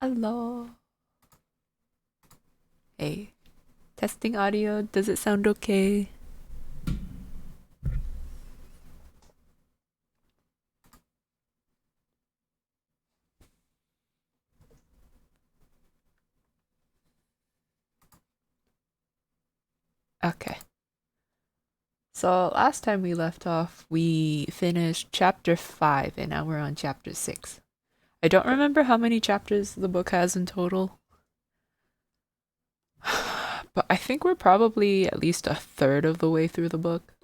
Hello. Hey. Testing audio. Does it sound okay? Okay. So last time we left off, we finished chapter 5 and now we're on chapter 6. I don't remember how many chapters the book has in total. But I think we're probably at least a third of the way through the book.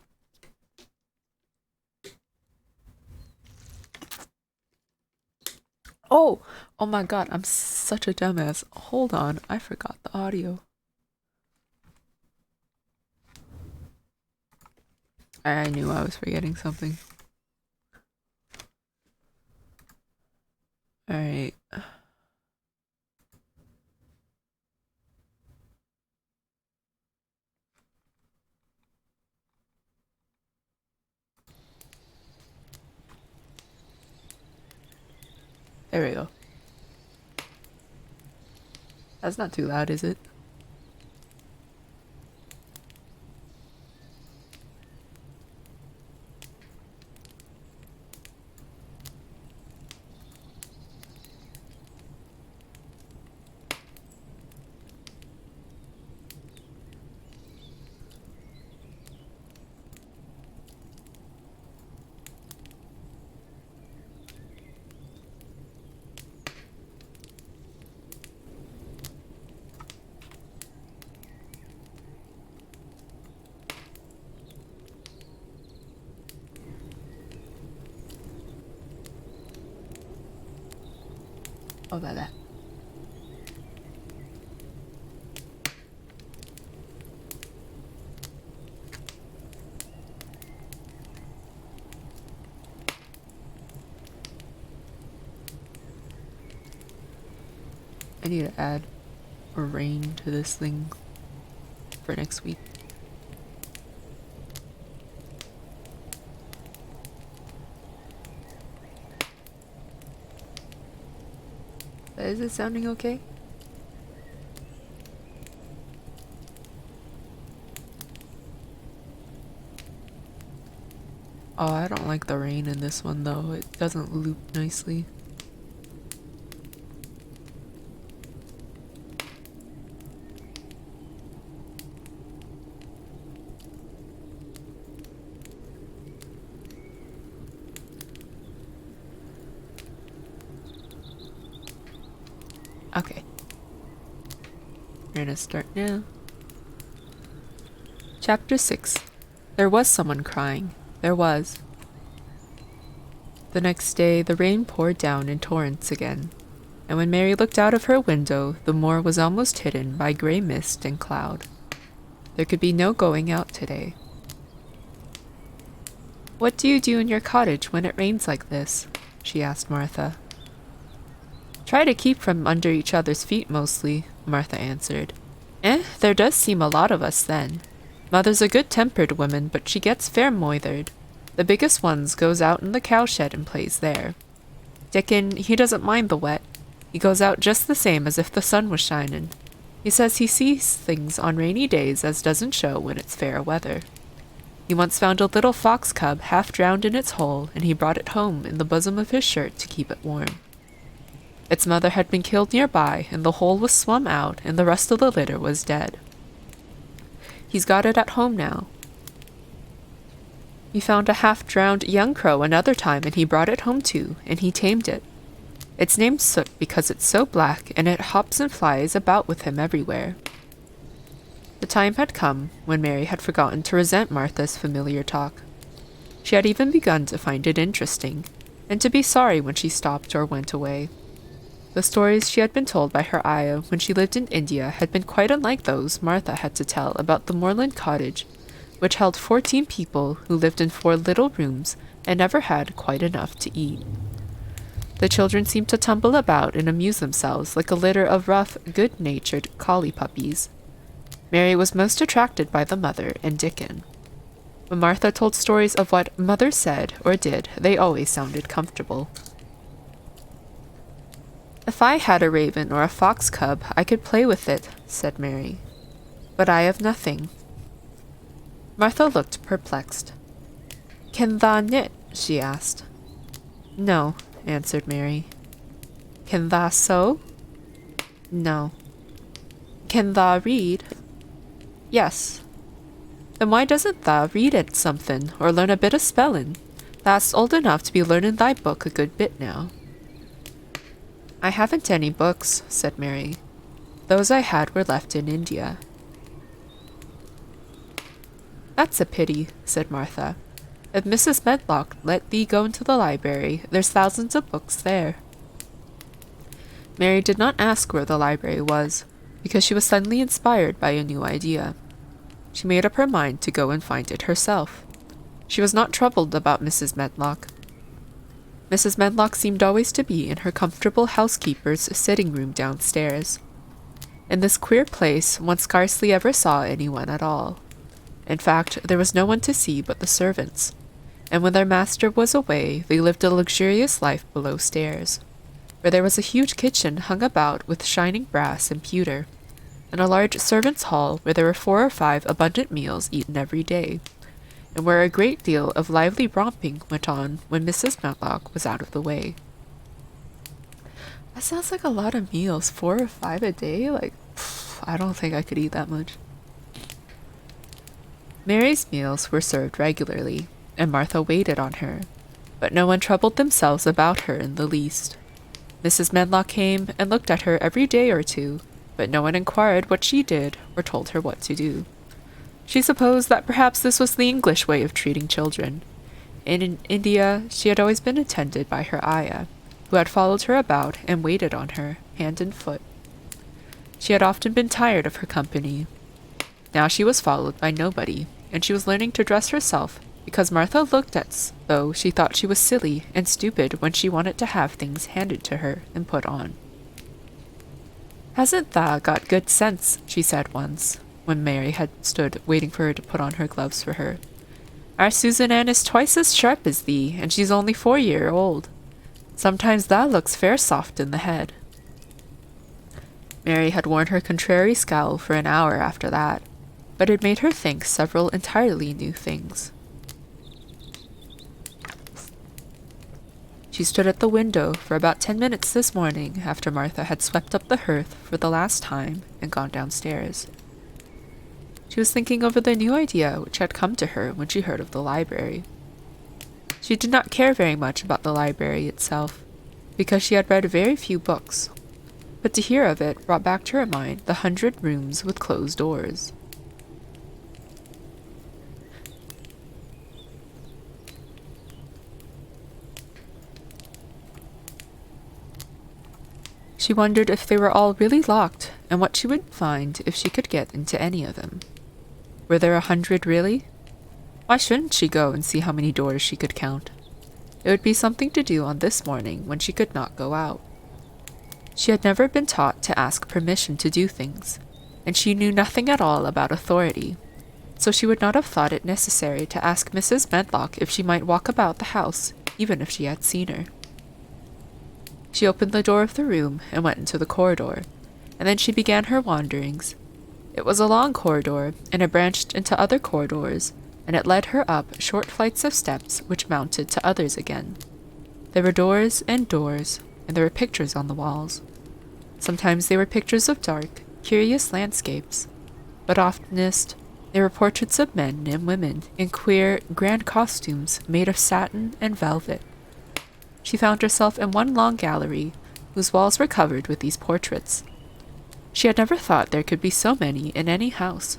Oh! Oh my god, I'm such a dumbass. Hold on, I forgot the audio. I knew I was forgetting something. Alright. There we go. That's not too loud, is it? Oh, about that. I need to add a rain to this thing for next week. Is it sounding okay? Oh, I don't like the rain in this one though. It doesn't loop nicely. Okay. We're gonna start now. Chapter 6. There was someone crying. There was. The next day, the rain poured down in torrents again, and when Mary looked out of her window, the moor was almost hidden by grey mist and cloud. There could be no going out today. What do you do in your cottage when it rains like this? She asked Martha. Try to keep from under each other's feet mostly, Martha answered. There does seem a lot of us then. Mother's a good-tempered woman, but she gets fair moithered. The biggest ones goes out in the cowshed and plays there. Dickon, he doesn't mind the wet. He goes out just the same as if the sun was shinin'. He says he sees things on rainy days as doesn't show when it's fair weather. He once found a little fox cub half drowned in its hole, and he brought it home in the bosom of his shirt to keep it warm. Its mother had been killed nearby, and the hole was swum out, and the rest of the litter was dead. He's got it at home now. He found a half-drowned young crow another time, and he brought it home too, and he tamed it. It's named Soot because it's so black, and it hops and flies about with him everywhere. The time had come when Mary had forgotten to resent Martha's familiar talk. She had even begun to find it interesting, and to be sorry when she stopped or went away. The stories she had been told by her ayah when she lived in India had been quite unlike those Martha had to tell about the moorland cottage, which held 14 people who lived in 4 little rooms and never had quite enough to eat. The children seemed to tumble about and amuse themselves like a litter of rough, good-natured collie puppies. Mary was most attracted by the mother and Dickon. When Martha told stories of what mother said or did, they always sounded comfortable. If I had a raven or a fox cub, I could play with it, said Mary. But I have nothing. Martha looked perplexed. Can tha knit? She asked. No, answered Mary. Can tha sew? No. Can tha read? Yes. Then why doesn't tha read at something, or learn a bit of spellin'? Tha's old enough to be learning thy book a good bit now. I haven't any books, said Mary. Those I had were left in India. That's a pity, said Martha. If Mrs. Medlock let thee go into the library, there's thousands of books there. Mary did not ask where the library was, because she was suddenly inspired by a new idea. She made up her mind to go and find it herself. She was not troubled about Mrs. Medlock. Mrs. Medlock seemed always to be in her comfortable housekeeper's sitting room downstairs. In this queer place one scarcely ever saw anyone at all. In fact, there was no one to see but the servants, and when their master was away, they lived a luxurious life below stairs, where there was a huge kitchen hung about with shining brass and pewter, and a large servants' hall where there were 4 or 5 abundant meals eaten every day, and where a great deal of lively romping went on when Mrs. Medlock was out of the way. That sounds like a lot of meals, 4 or 5 a day? I don't think I could eat that much. Mary's meals were served regularly, and Martha waited on her, but no one troubled themselves about her in the least. Mrs. Medlock came and looked at her every day or two, but no one inquired what she did or told her what to do. She supposed that perhaps this was the English way of treating children. In India, she had always been attended by her ayah, who had followed her about and waited on her, hand and foot. She had often been tired of her company. Now she was followed by nobody, and she was learning to dress herself because Martha looked as though she thought she was silly and stupid when she wanted to have things handed to her and put on. Hasn't tha got good sense? She said once, when Mary had stood waiting for her to put on her gloves for her. Our Susan Ann is twice as sharp as thee, and she's only 4 year old. Sometimes tha looks fair soft in the head. Mary had worn her contrary scowl for an hour after that, but it made her think several entirely new things. She stood at the window for about 10 minutes this morning after Martha had swept up the hearth for the last time and gone downstairs. She was thinking over the new idea which had come to her when she heard of the library. She did not care very much about the library itself, because she had read very few books, but to hear of it brought back to her mind the 100 rooms with closed doors. She wondered if they were all really locked, and what she would find if she could get into any of them. Were there 100 really? Why shouldn't she go and see how many doors she could count? It would be something to do on this morning when she could not go out. She had never been taught to ask permission to do things, and she knew nothing at all about authority, so she would not have thought it necessary to ask Mrs. Medlock if she might walk about the house, even if she had seen her. She opened the door of the room and went into the corridor, and then she began her wanderings. It was a long corridor, and it branched into other corridors, and it led her up short flights of steps which mounted to others again. There were doors, and there were pictures on the walls. Sometimes they were pictures of dark, curious landscapes, but oftenest they were portraits of men and women in queer, grand costumes made of satin and velvet. She found herself in one long gallery, whose walls were covered with these portraits. She had never thought there could be so many in any house.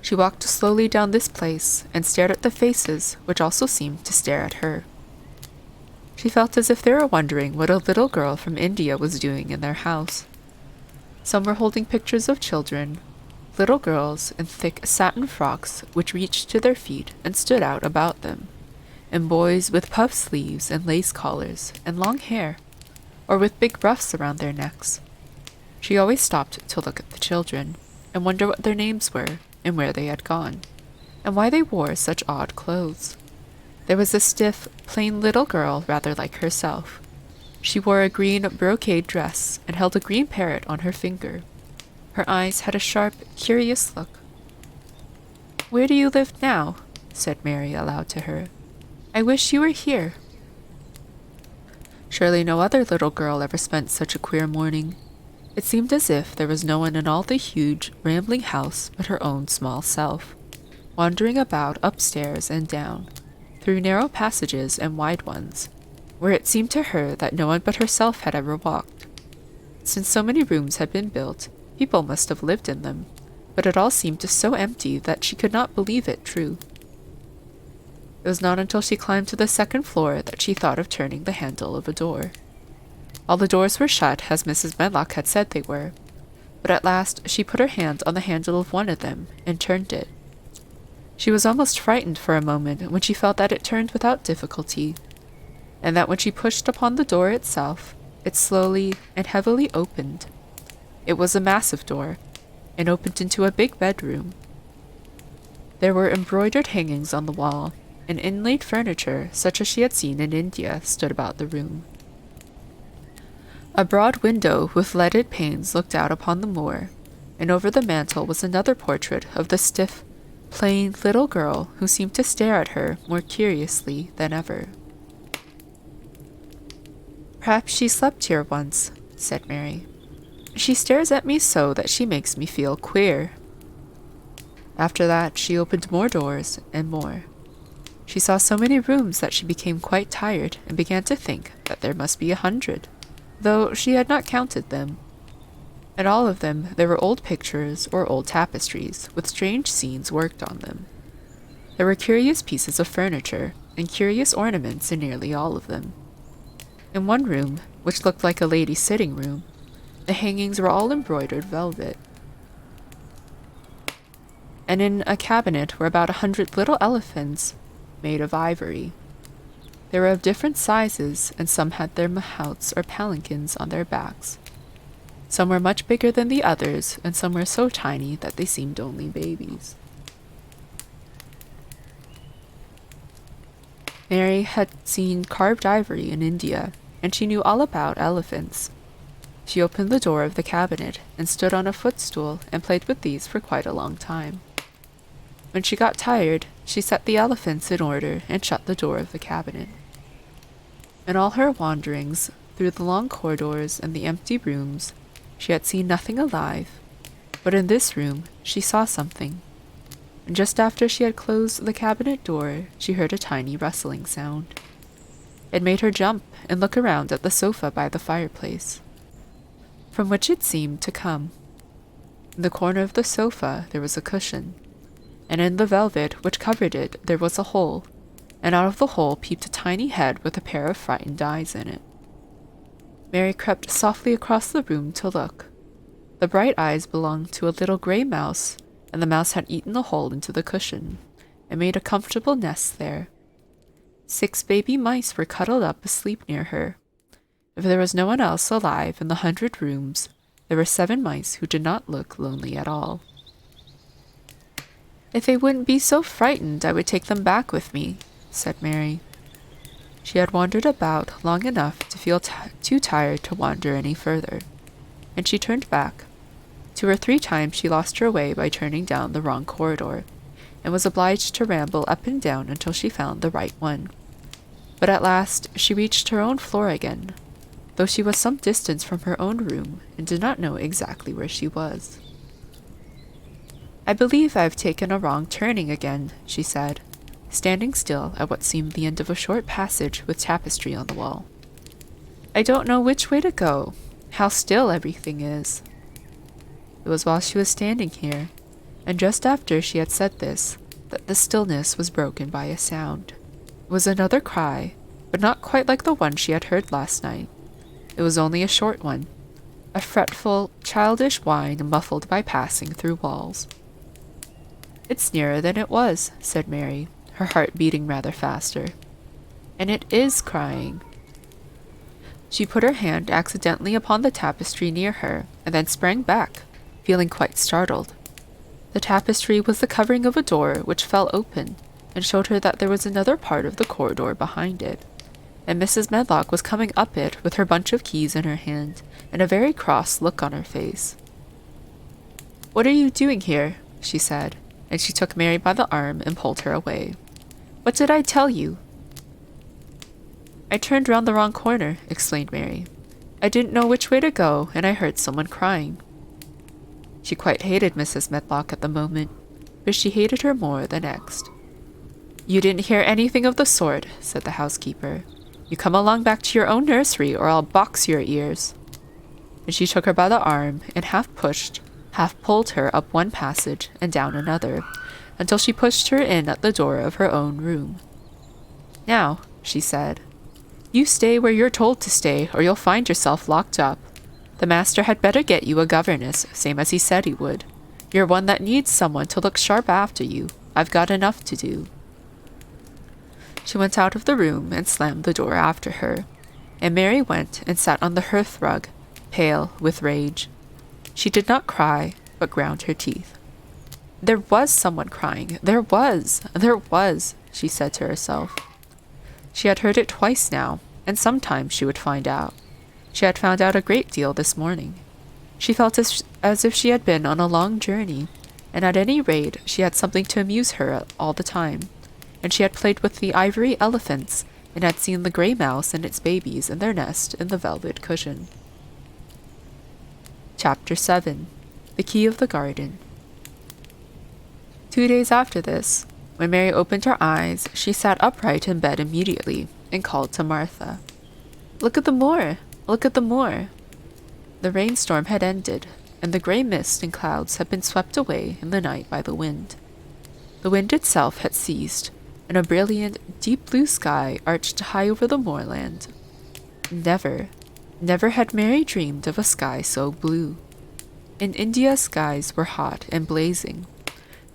She walked slowly down this place and stared at the faces, which also seemed to stare at her. She felt as if they were wondering what a little girl from India was doing in their house. Some were holding pictures of children, little girls in thick satin frocks which reached to their feet and stood out about them, and boys with puff sleeves and lace collars and long hair, or with big ruffs around their necks. She always stopped to look at the children, and wonder what their names were, and where they had gone, and why they wore such odd clothes. There was a stiff, plain little girl rather like herself. She wore a green brocade dress and held a green parrot on her finger. Her eyes had a sharp, curious look. "Where do you live now?" said Mary aloud to her. "I wish you were here." Surely no other little girl ever spent such a queer morning. It seemed as if there was no one in all the huge, rambling house but her own small self, wandering about upstairs and down, through narrow passages and wide ones, where it seemed to her that no one but herself had ever walked. Since so many rooms had been built, people must have lived in them, but it all seemed so empty that she could not believe it true. It was not until she climbed to the second floor that she thought of turning the handle of a door. All the doors were shut, as Mrs. Medlock had said they were, but at last she put her hand on the handle of one of them and turned it. She was almost frightened for a moment when she felt that it turned without difficulty, and that when she pushed upon the door itself, it slowly and heavily opened. It was a massive door, and opened into a big bedroom. There were embroidered hangings on the wall, and inlaid furniture such as she had seen in India stood about the room. A broad window with leaded panes looked out upon the moor, and over the mantel was another portrait of the stiff, plain little girl who seemed to stare at her more curiously than ever. "Perhaps she slept here once," said Mary. "She stares at me so that she makes me feel queer." After that she opened more doors and more. She saw so many rooms that she became quite tired and began to think that there must be 100, though she had not counted them. In all of them there were old pictures or old tapestries with strange scenes worked on them. There were curious pieces of furniture and curious ornaments in nearly all of them. In one room, which looked like a lady's sitting room, the hangings were all embroidered velvet. And in a cabinet were about 100 little elephants made of ivory. They were of different sizes, and some had their mahouts or palanquins on their backs. Some were much bigger than the others, and some were so tiny that they seemed only babies. Mary had seen carved ivory in India, and she knew all about elephants. She opened the door of the cabinet and stood on a footstool and played with these for quite a long time. When she got tired, she set the elephants in order and shut the door of the cabinet. In all her wanderings through the long corridors and the empty rooms, she had seen nothing alive, but in this room she saw something. And just after she had closed the cabinet door, she heard a tiny rustling sound. It made her jump and look around at the sofa by the fireplace, from which it seemed to come. In the corner of the sofa there was a cushion, and in the velvet which covered it there was a hole, and out of the hole peeped a tiny head with a pair of frightened eyes in it. Mary crept softly across the room to look. The bright eyes belonged to a little gray mouse, and the mouse had eaten a hole into the cushion, and made a comfortable nest there. 6 baby mice were cuddled up asleep near her. If there was no one else alive in the 100 rooms, there were 7 mice who did not look lonely at all. "If they wouldn't be so frightened, I would take them back with me," said Mary. She had wandered about long enough to feel too tired to wander any further, and she turned back. 2 or 3 times she lost her way by turning down the wrong corridor, and was obliged to ramble up and down until she found the right one. But at last she reached her own floor again, though she was some distance from her own room and did not know exactly where she was. "I believe I have taken a wrong turning again," she said, standing still at what seemed the end of a short passage with tapestry on the wall. "I don't know which way to go. How still everything is." It was while she was standing here, and just after she had said this, that the stillness was broken by a sound. It was another cry, but not quite like the one she had heard last night. It was only a short one, a fretful, childish whine muffled by passing through walls. "It's nearer than it was," said Mary, her heart beating rather faster. "And it is crying." She put her hand accidentally upon the tapestry near her, and then sprang back, feeling quite startled. The tapestry was the covering of a door which fell open, and showed her that there was another part of the corridor behind it, and Mrs. Medlock was coming up it with her bunch of keys in her hand and a very cross look on her face. "What are you doing here?" she said, and she took Mary by the arm and pulled her away. "What did I tell you?" "I turned round the wrong corner," explained Mary. "I didn't know which way to go, and I heard someone crying." She quite hated Mrs. Medlock at the moment, but she hated her more the next. "You didn't hear anything of the sort," said the housekeeper. "You come along back to your own nursery, or I'll box your ears." And she took her by the arm, and half pushed, half pulled her up one passage and down another, until she pushed her in at the door of her own room. "Now," she said, "you stay where you're told to stay, or you'll find yourself locked up. The master had better get you a governess, same as he said he would. You're one that needs someone to look sharp after you. I've got enough to do." She went out of the room and slammed the door after her, and Mary went and sat on the hearth-rug, pale with rage. She did not cry, but ground her teeth. There was someone crying. There was, she said to herself. She had heard it twice now, and sometime she would find out. She had found out a great deal this morning. She felt as if she had been on a long journey, and at any rate she had something to amuse her all the time, and she had played with the ivory elephants, and had seen the grey mouse and its babies in their nest in the velvet cushion. Chapter 7. The Key of the Garden. 2 days after this, when Mary opened her eyes, she sat upright in bed immediately, and called to Martha. "Look at the moor! Look at the moor!" The rainstorm had ended, and the grey mist and clouds had been swept away in the night by the wind. The wind itself had ceased, and a brilliant, deep blue sky arched high over the moorland. Never had Mary dreamed of a sky so blue. In India, skies were hot and blazing.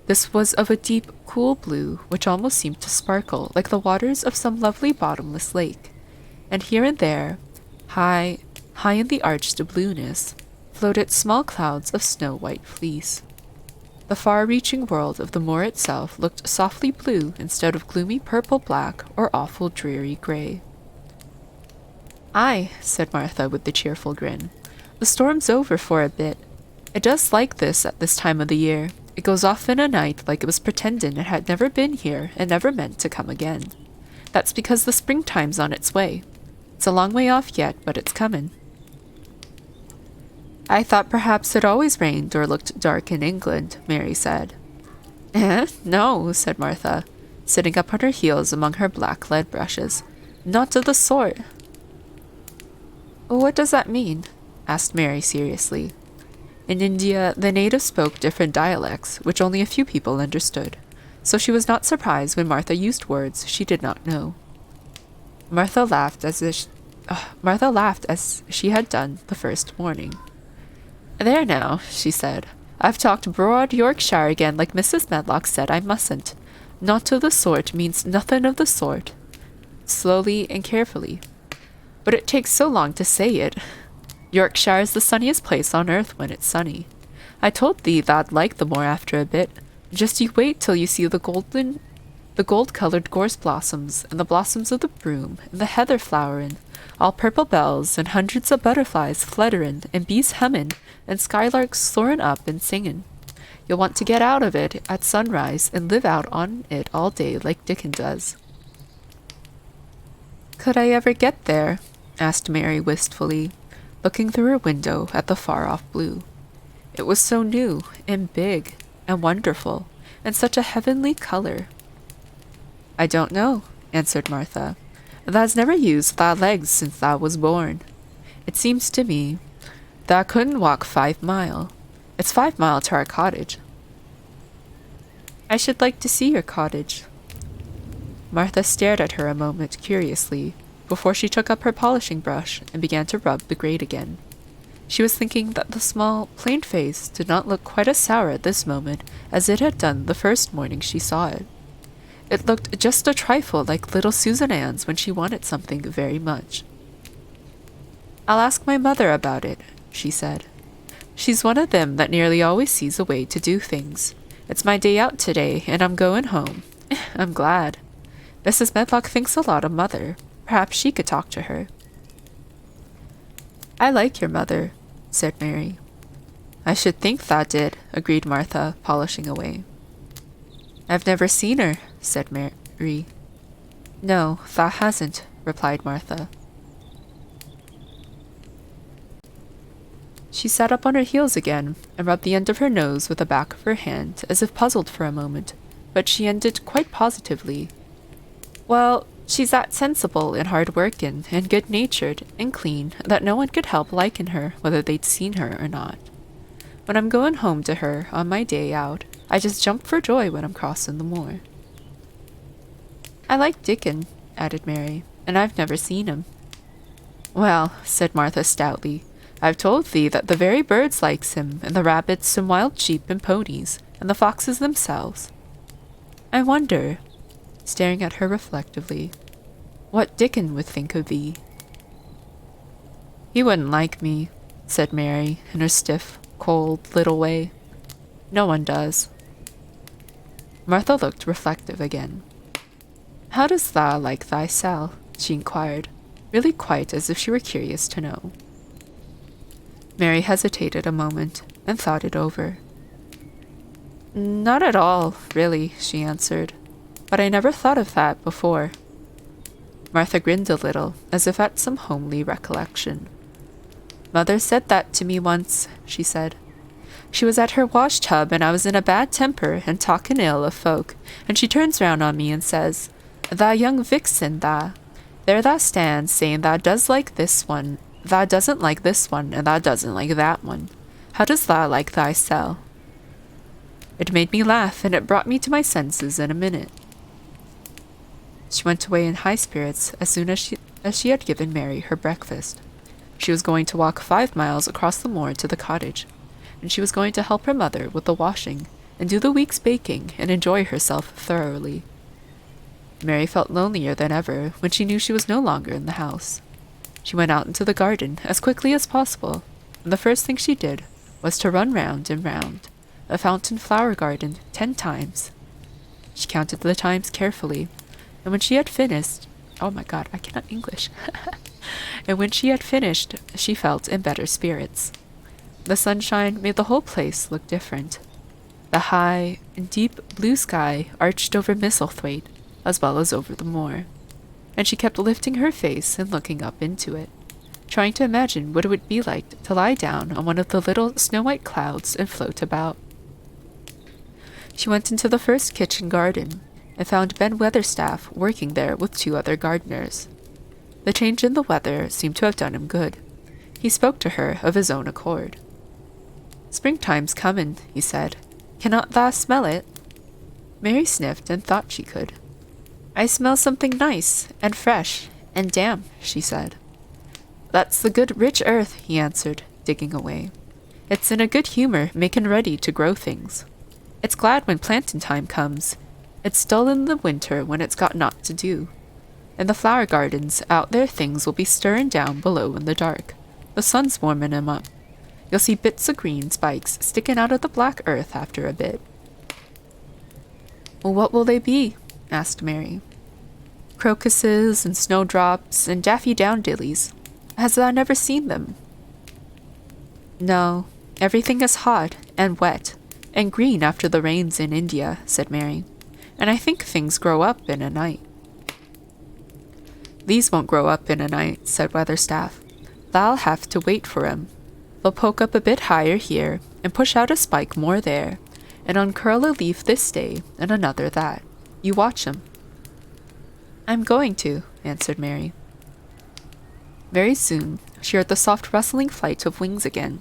This was of a deep, cool blue, which almost seemed to sparkle like the waters of some lovely bottomless lake, and here and there, high in the arched blueness, floated small clouds of snow-white fleece. The far-reaching world of the moor itself looked softly blue instead of gloomy purple-black or awful dreary grey. "Aye," said Martha with the cheerful grin. "The storm's over for a bit. It does like this at this time of the year. It goes off in a night like it was pretendin' it had never been here and never meant to come again. That's because the springtime's on its way. It's a long way off yet, but it's comin'." "I thought perhaps it always rained or looked dark in England," Mary said. No," said Martha, sitting up on her heels among her black lead brushes. "Not of the sort." "What does that mean?" asked Mary seriously. In India, the natives spoke different dialects, which only a few people understood, so she was not surprised when Martha used words she did not know. Martha laughed as she had done the first morning. "There now," she said. "I've talked broad Yorkshire again like Mrs. Medlock said I mustn't. Not of the sort means nothing of the sort." Slowly and carefully. "But it takes so long to say it. Yorkshire is the sunniest place on earth when it's sunny. I told thee tha'd like the moor after a bit. Just you wait till you see the gold-coloured gorse blossoms, and the blossoms of the broom, and the heather flowerin', all purple bells, and hundreds of butterflies flutterin', and bees hummin', and skylarks soarin' up and singin'. You'll want to get out of it at sunrise and live out on it all day like Dickon does." "Could I ever get there?" asked Mary wistfully, looking through her window at the far-off blue. It was so new and big and wonderful, and such a heavenly color. "I don't know," answered Martha. "Tha's never used thy legs since thou was born. It seems to me thou couldn't walk 5 mile. It's 5 mile to our cottage." "I should like to see your cottage." Martha stared at her a moment curiously, before she took up her polishing brush and began to rub the grate again. She was thinking that the small, plain face did not look quite as sour at this moment as it had done the first morning she saw it. It looked just a trifle like little Susan Ann's when she wanted something very much. "I'll ask my mother about it," she said. "She's one of them that nearly always sees a way to do things. It's my day out today, and I'm going home. I'm glad. Mrs. Medlock thinks a lot of Mother. Perhaps she could talk to her. I like your mother, said Mary. I should think tha did, agreed Martha, polishing away. I've never seen her, said Mary. No, tha hasn't, replied Martha. She sat up on her heels again and rubbed the end of her nose with the back of her hand as if puzzled for a moment, but she ended quite positively. Well, she's that sensible and hard-workin' and good-natured and clean that no one could help likin' her whether they'd seen her or not. When I'm goin' home to her on my day out, I just jump for joy when I'm crossin' the moor. I like Dickon, added Mary, and I've never seen him. Well, said Martha stoutly, I've told thee that the very birds likes him, and the rabbits and wild sheep and ponies, and the foxes themselves. I wonder, staring at her reflectively, what Dickon would think of thee. He wouldn't like me, said Mary in her stiff, cold little way. No one does. Martha looked reflective again. How dost thou like thyself? She inquired, really quite as if she were curious to know. Mary hesitated a moment and thought it over. Not at all, really, she answered, but I never thought of that before. Martha grinned a little, as if at some homely recollection. Mother said that to me once, she said. She was at her wash-tub, and I was in a bad temper and talkin' ill of folk, and she turns round on me and says, Tha young vixen, tha. There tha stands, saying tha does like this one, tha doesn't like this one, and tha doesn't like that one. How does tha like thysel? It made me laugh, and it brought me to my senses in a minute. She went away in high spirits as soon as she had given Mary her breakfast. She was going to walk 5 miles across the moor to the cottage, and she was going to help her mother with the washing, and do the week's baking, and enjoy herself thoroughly. Mary felt lonelier than ever when she knew she was no longer in the house. She went out into the garden as quickly as possible, and the first thing she did was to run round and round a fountain flower garden 10 times. She counted the times carefully, and when she had finished, oh my god, I cannot English. And when she had finished, she felt in better spirits. The sunshine made the whole place look different. The high and deep blue sky arched over Misselthwaite, as well as over the moor, and she kept lifting her face and looking up into it, trying to imagine what it would be like to lie down on one of the little snow-white clouds and float about. She went into the first kitchen garden, and found Ben Weatherstaff working there with 2 other gardeners. The change in the weather seemed to have done him good. He spoke to her of his own accord. Springtime's comin', he said. Cannot thou smell it? Mary sniffed and thought she could. I smell something nice, and fresh, and damp, she said. That's the good rich earth, he answered, digging away. It's in a good humor, makin' ready to grow things. It's glad when plantin' time comes. It's dull in the winter when it's got naught to do. In the flower gardens, out there things will be stirrin' down below in the dark. The sun's warmin' 'em up. You'll see bits of green spikes stickin' out of the black earth after a bit. Well, what will they be? Asked Mary. Crocuses and snowdrops and daffydowndillies. Has thou never seen them? No, everything is hot and wet and green after the rains in India, said Mary, and I think things grow up in a night. These won't grow up in a night, said Weatherstaff. Thou'll have to wait for 'em. They'll poke up a bit higher here and push out a spike more there, and uncurl a leaf this day and another that. You watch 'em. I'm going to, answered Mary. Very soon she heard the soft rustling flight of wings again,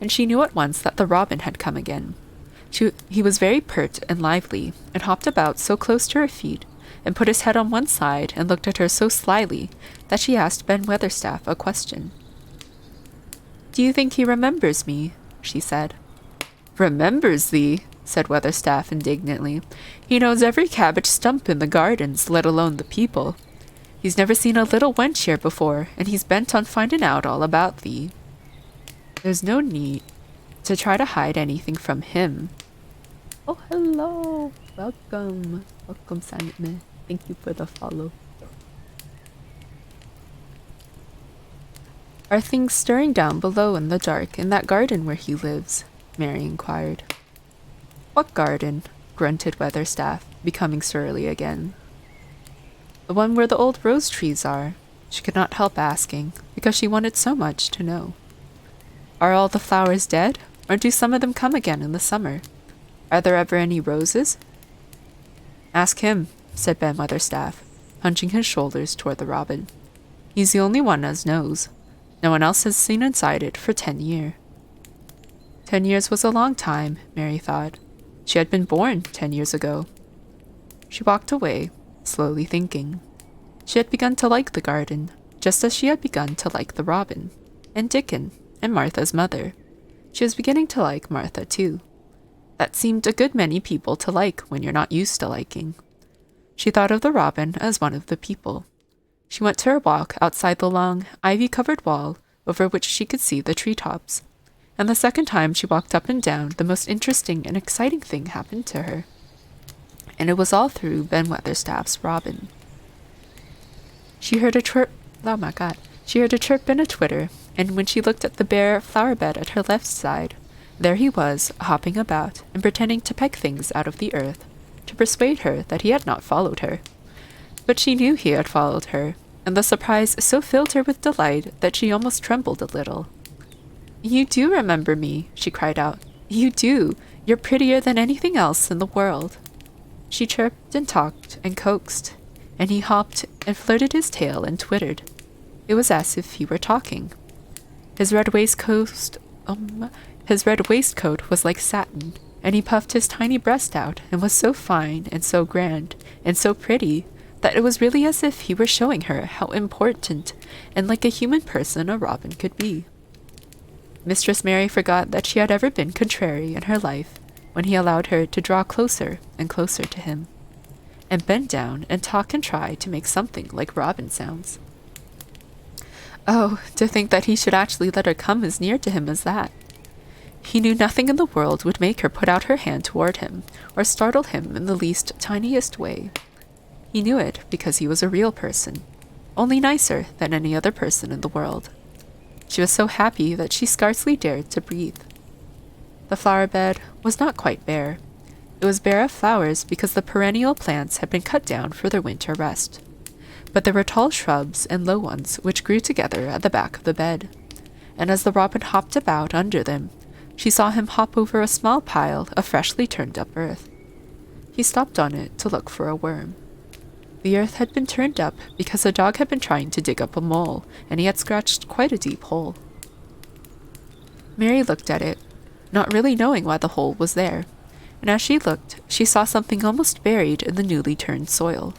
and she knew at once that the robin had come again. He was very pert and lively, and hopped about so close to her feet, and put his head on one side and looked at her so slyly that she asked Ben Weatherstaff a question. Do you think he remembers me? She said. Remembers thee? Said Weatherstaff indignantly. He knows every cabbage stump in the gardens, let alone the people. He's never seen a little wench here before, and he's bent on finding out all about thee. There's no need to try to hide anything from him. Oh, hello. Welcome. Welcome, Silent Man. Thank you for the follow. Are things stirring down below in the dark in that garden where he lives? Mary inquired. What garden? Grunted Weatherstaff, becoming surly again. The one where the old rose trees are. She could not help asking, because she wanted so much to know. Are all the flowers dead, or do some of them come again in the summer? Are there ever any roses? Ask him, said Ben Weatherstaff, hunching his shoulders toward the robin. He's the only one as knows. No one else has seen inside it for 10 years. 10 years was a long time, Mary thought. She had been born 10 years ago. She walked away, slowly thinking. She had begun to like the garden, just as she had begun to like the robin, and Dickon, and Martha's mother. She was beginning to like Martha, too. That seemed a good many people to like when you're not used to liking. She thought of the robin as one of the people. She went to her walk outside the long, ivy-covered wall over which she could see the treetops, and the second time she walked up and down, the most interesting and exciting thing happened to her. And it was all through Ben Weatherstaff's robin. She heard a chirp and a twitter, and when she looked at the bare flower bed at her left side, there he was, hopping about and pretending to peck things out of the earth, to persuade her that he had not followed her. But she knew he had followed her, and the surprise so filled her with delight that she almost trembled a little. You do remember me, she cried out. You do. You're prettier than anything else in the world. She chirped and talked and coaxed, and he hopped and flirted his tail and twittered. It was as if he were talking. His red waistcoat was like satin, and he puffed his tiny breast out and was so fine and so grand and so pretty that it was really as if he were showing her how important and like a human person a robin could be. Mistress Mary forgot that she had ever been contrary in her life when he allowed her to draw closer and closer to him, and bend down and talk and try to make something like robin sounds. Oh, to think that he should actually let her come as near to him as that. He knew nothing in the world would make her put out her hand toward him, or startle him in the least tiniest way. He knew it because he was a real person, only nicer than any other person in the world. She was so happy that she scarcely dared to breathe. The flower bed was not quite bare. It was bare of flowers because the perennial plants had been cut down for their winter rest. But there were tall shrubs and low ones which grew together at the back of the bed, and as the robin hopped about under them, she saw him hop over a small pile of freshly turned up earth. He stopped on it to look for a worm. The earth had been turned up because a dog had been trying to dig up a mole, and he had scratched quite a deep hole. Mary looked at it, not really knowing why the hole was there, and as she looked, she saw something almost buried in the newly turned soil.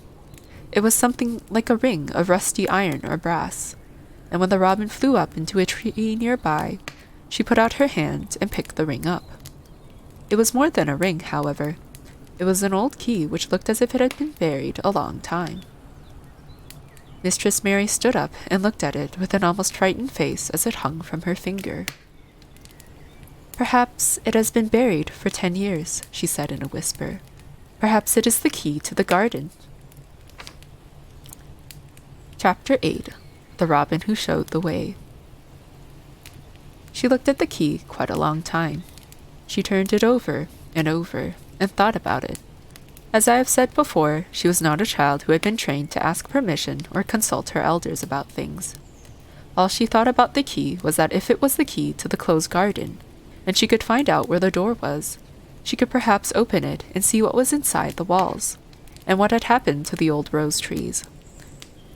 It was something like a ring of rusty iron or brass, and when the robin flew up into a tree nearby, she put out her hand and picked the ring up. It was more than a ring, however. It was an old key which looked as if it had been buried a long time. Mistress Mary stood up and looked at it with an almost frightened face as it hung from her finger. Perhaps it has been buried for 10 years, she said in a whisper. Perhaps it is the key to the garden. Chapter 8. The Robin Who Showed the Way. She looked at the key quite a long time. She turned it over and thought about it. As I have said before, she was not a child who had been trained to ask permission or consult her elders about things. All she thought about the key was that if it was the key to the closed garden, and she could find out where the door was, she could perhaps open it and see what was inside the walls, and what had happened to the old rose trees.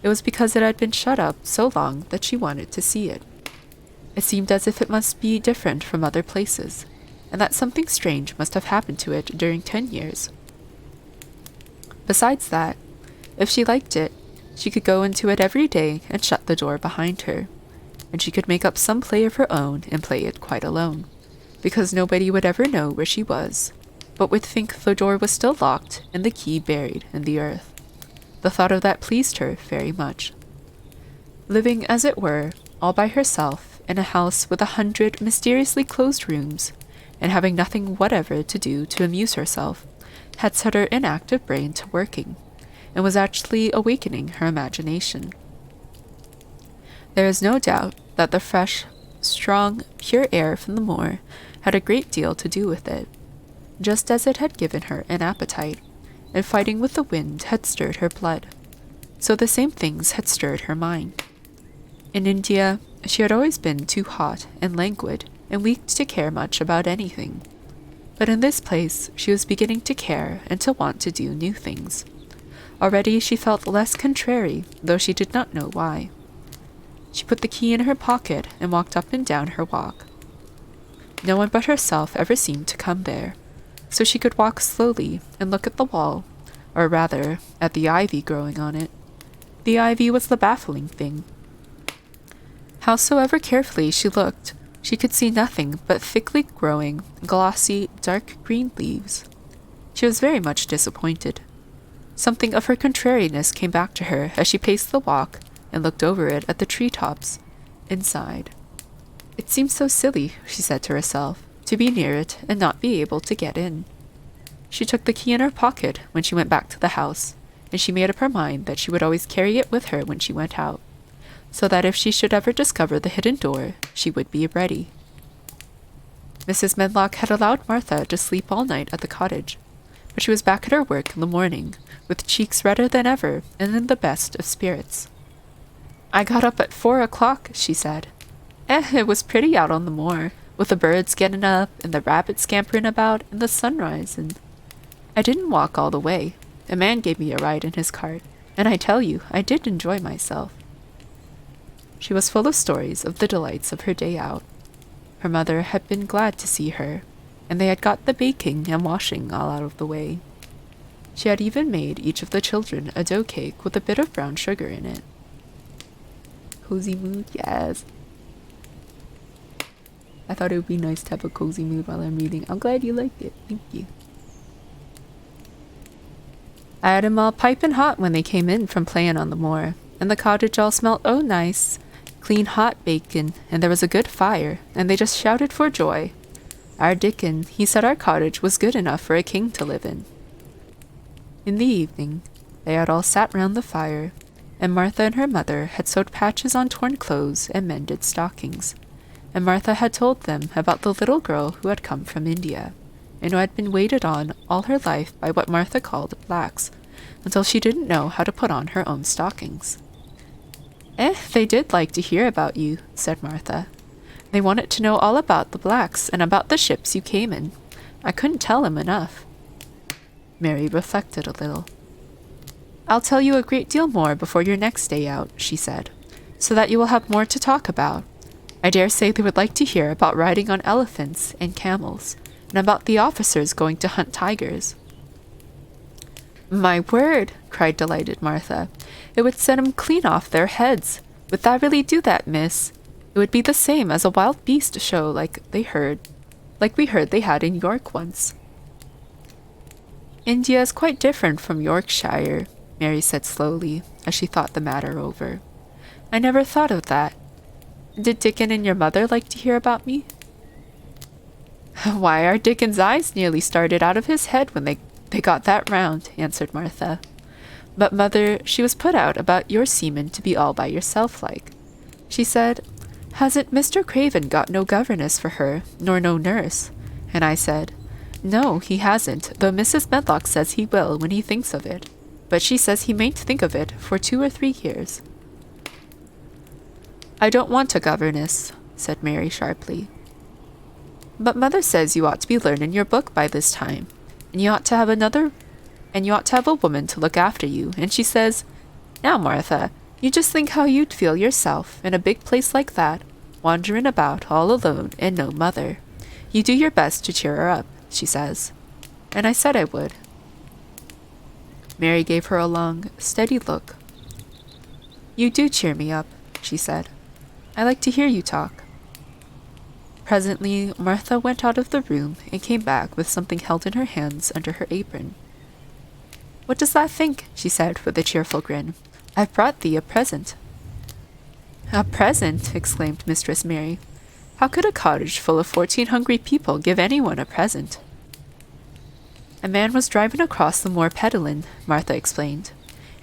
It was because it had been shut up so long that she wanted to see it. It seemed as if it must be different from other places, and that something strange must have happened to it during 10 years. Besides that, if she liked it, she could go into it every day and shut the door behind her, and she could make up some play of her own and play it quite alone, because nobody would ever know where she was, but would think the door was still locked and the key buried in the earth. The thought of that pleased her very much. Living, as it were, all by herself in a house with 100 mysteriously closed rooms, and having nothing whatever to do to amuse herself, had set her inactive brain to working, and was actually awakening her imagination. There is no doubt that the fresh, strong, pure air from the moor had a great deal to do with it, just as it had given her an appetite, and fighting with the wind had stirred her blood. So the same things had stirred her mind. In India, she had always been too hot and languid and weak to care much about anything. But in this place, she was beginning to care and to want to do new things. Already she felt less contrary, though she did not know why. She put the key in her pocket and walked up and down her walk. No one but herself ever seemed to come there, so she could walk slowly and look at the wall, or rather, at the ivy growing on it. The ivy was the baffling thing. Howsoever carefully she looked, she could see nothing but thickly growing, glossy, dark green leaves. She was very much disappointed. Something of her contrariness came back to her as she paced the walk and looked over it at the treetops, and sighed. It seemed so silly, she said to herself, to be near it and not be able to get in. She took the key in her pocket when she went back to the house, and she made up her mind that she would always carry it with her when she went out, so that if she should ever discover the hidden door, she would be ready. Mrs. Medlock had allowed Martha to sleep all night at the cottage, but she was back at her work in the morning, with cheeks redder than ever and in the best of spirits. "I got up at 4 o'clock, she said. It was pretty out on the moor, with the birds getting up and the rabbits scampering about and the sun rising. I didn't walk all the way. A man gave me a ride in his cart, and I tell you, I did enjoy myself." She was full of stories of the delights of her day out. Her mother had been glad to see her, and they had got the baking and washing all out of the way. She had even made each of the children a dough cake with a bit of brown sugar in it. Cozy mood, yes. I thought it would be nice to have a cozy mood while I'm reading. I'm glad you liked it. Thank you. I had 'em all piping hot when they came in from playing on the moor, and the cottage all smelt oh nice, clean hot bacon, and there was a good fire, and they just shouted for joy. Our Dickon, he said our cottage was good enough for a king to live in. In the evening, they had all sat round the fire, and Martha and her mother had sewed patches on torn clothes and mended stockings, and Martha had told them about the little girl who had come from India, and who had been waited on all her life by what Martha called blacks, until she didn't know how to put on her own stockings. They did like to hear about you," said Martha. "They wanted to know all about the blacks and about the ships you came in. I couldn't tell 'em enough." Mary reflected a little. "I'll tell you a great deal more before your next day out," she said, "so that you will have more to talk about. I dare say they would like to hear about riding on elephants and camels, and about the officers going to hunt tigers." "My word!" cried delighted Martha. "It would set 'em clean off their heads. Would that really do that, miss? It would be the same as a wild beast show like we heard they had in York once." "India is quite different from Yorkshire," Mary said slowly, as she thought the matter over. "I never thought of that. Did Dickon and your mother like to hear about me?" "Why, our Dickon's eyes nearly started out of his head when they got that round," answered Martha. "But mother, she was put out about your seeming to be all by yourself like. She said, 'Hasn't Mr. Craven got no governess for her, nor no nurse?' And I said, 'No, he hasn't, though Mrs. Medlock says he will when he thinks of it. But she says he mayn't think of it for 2 or 3 years. "I don't want a governess," said Mary sharply. "But mother says you ought to be learning your book by this time, and you ought to have a woman to look after you, and she says, 'Now, Martha, you just think how you'd feel yourself in a big place like that, wandering about all alone and no mother. You do your best to cheer her up,' she says. And I said I would." Mary gave her a long, steady look. "You do cheer me up," she said. "I like to hear you talk." Presently, Martha went out of the room and came back with something held in her hands under her apron. "What does that think?" she said with a cheerful grin. "I've brought thee a present." "A present?" exclaimed Mistress Mary. "How could a cottage full of 14 hungry people give anyone a present?" "A man was driving across the moor peddling," Martha explained,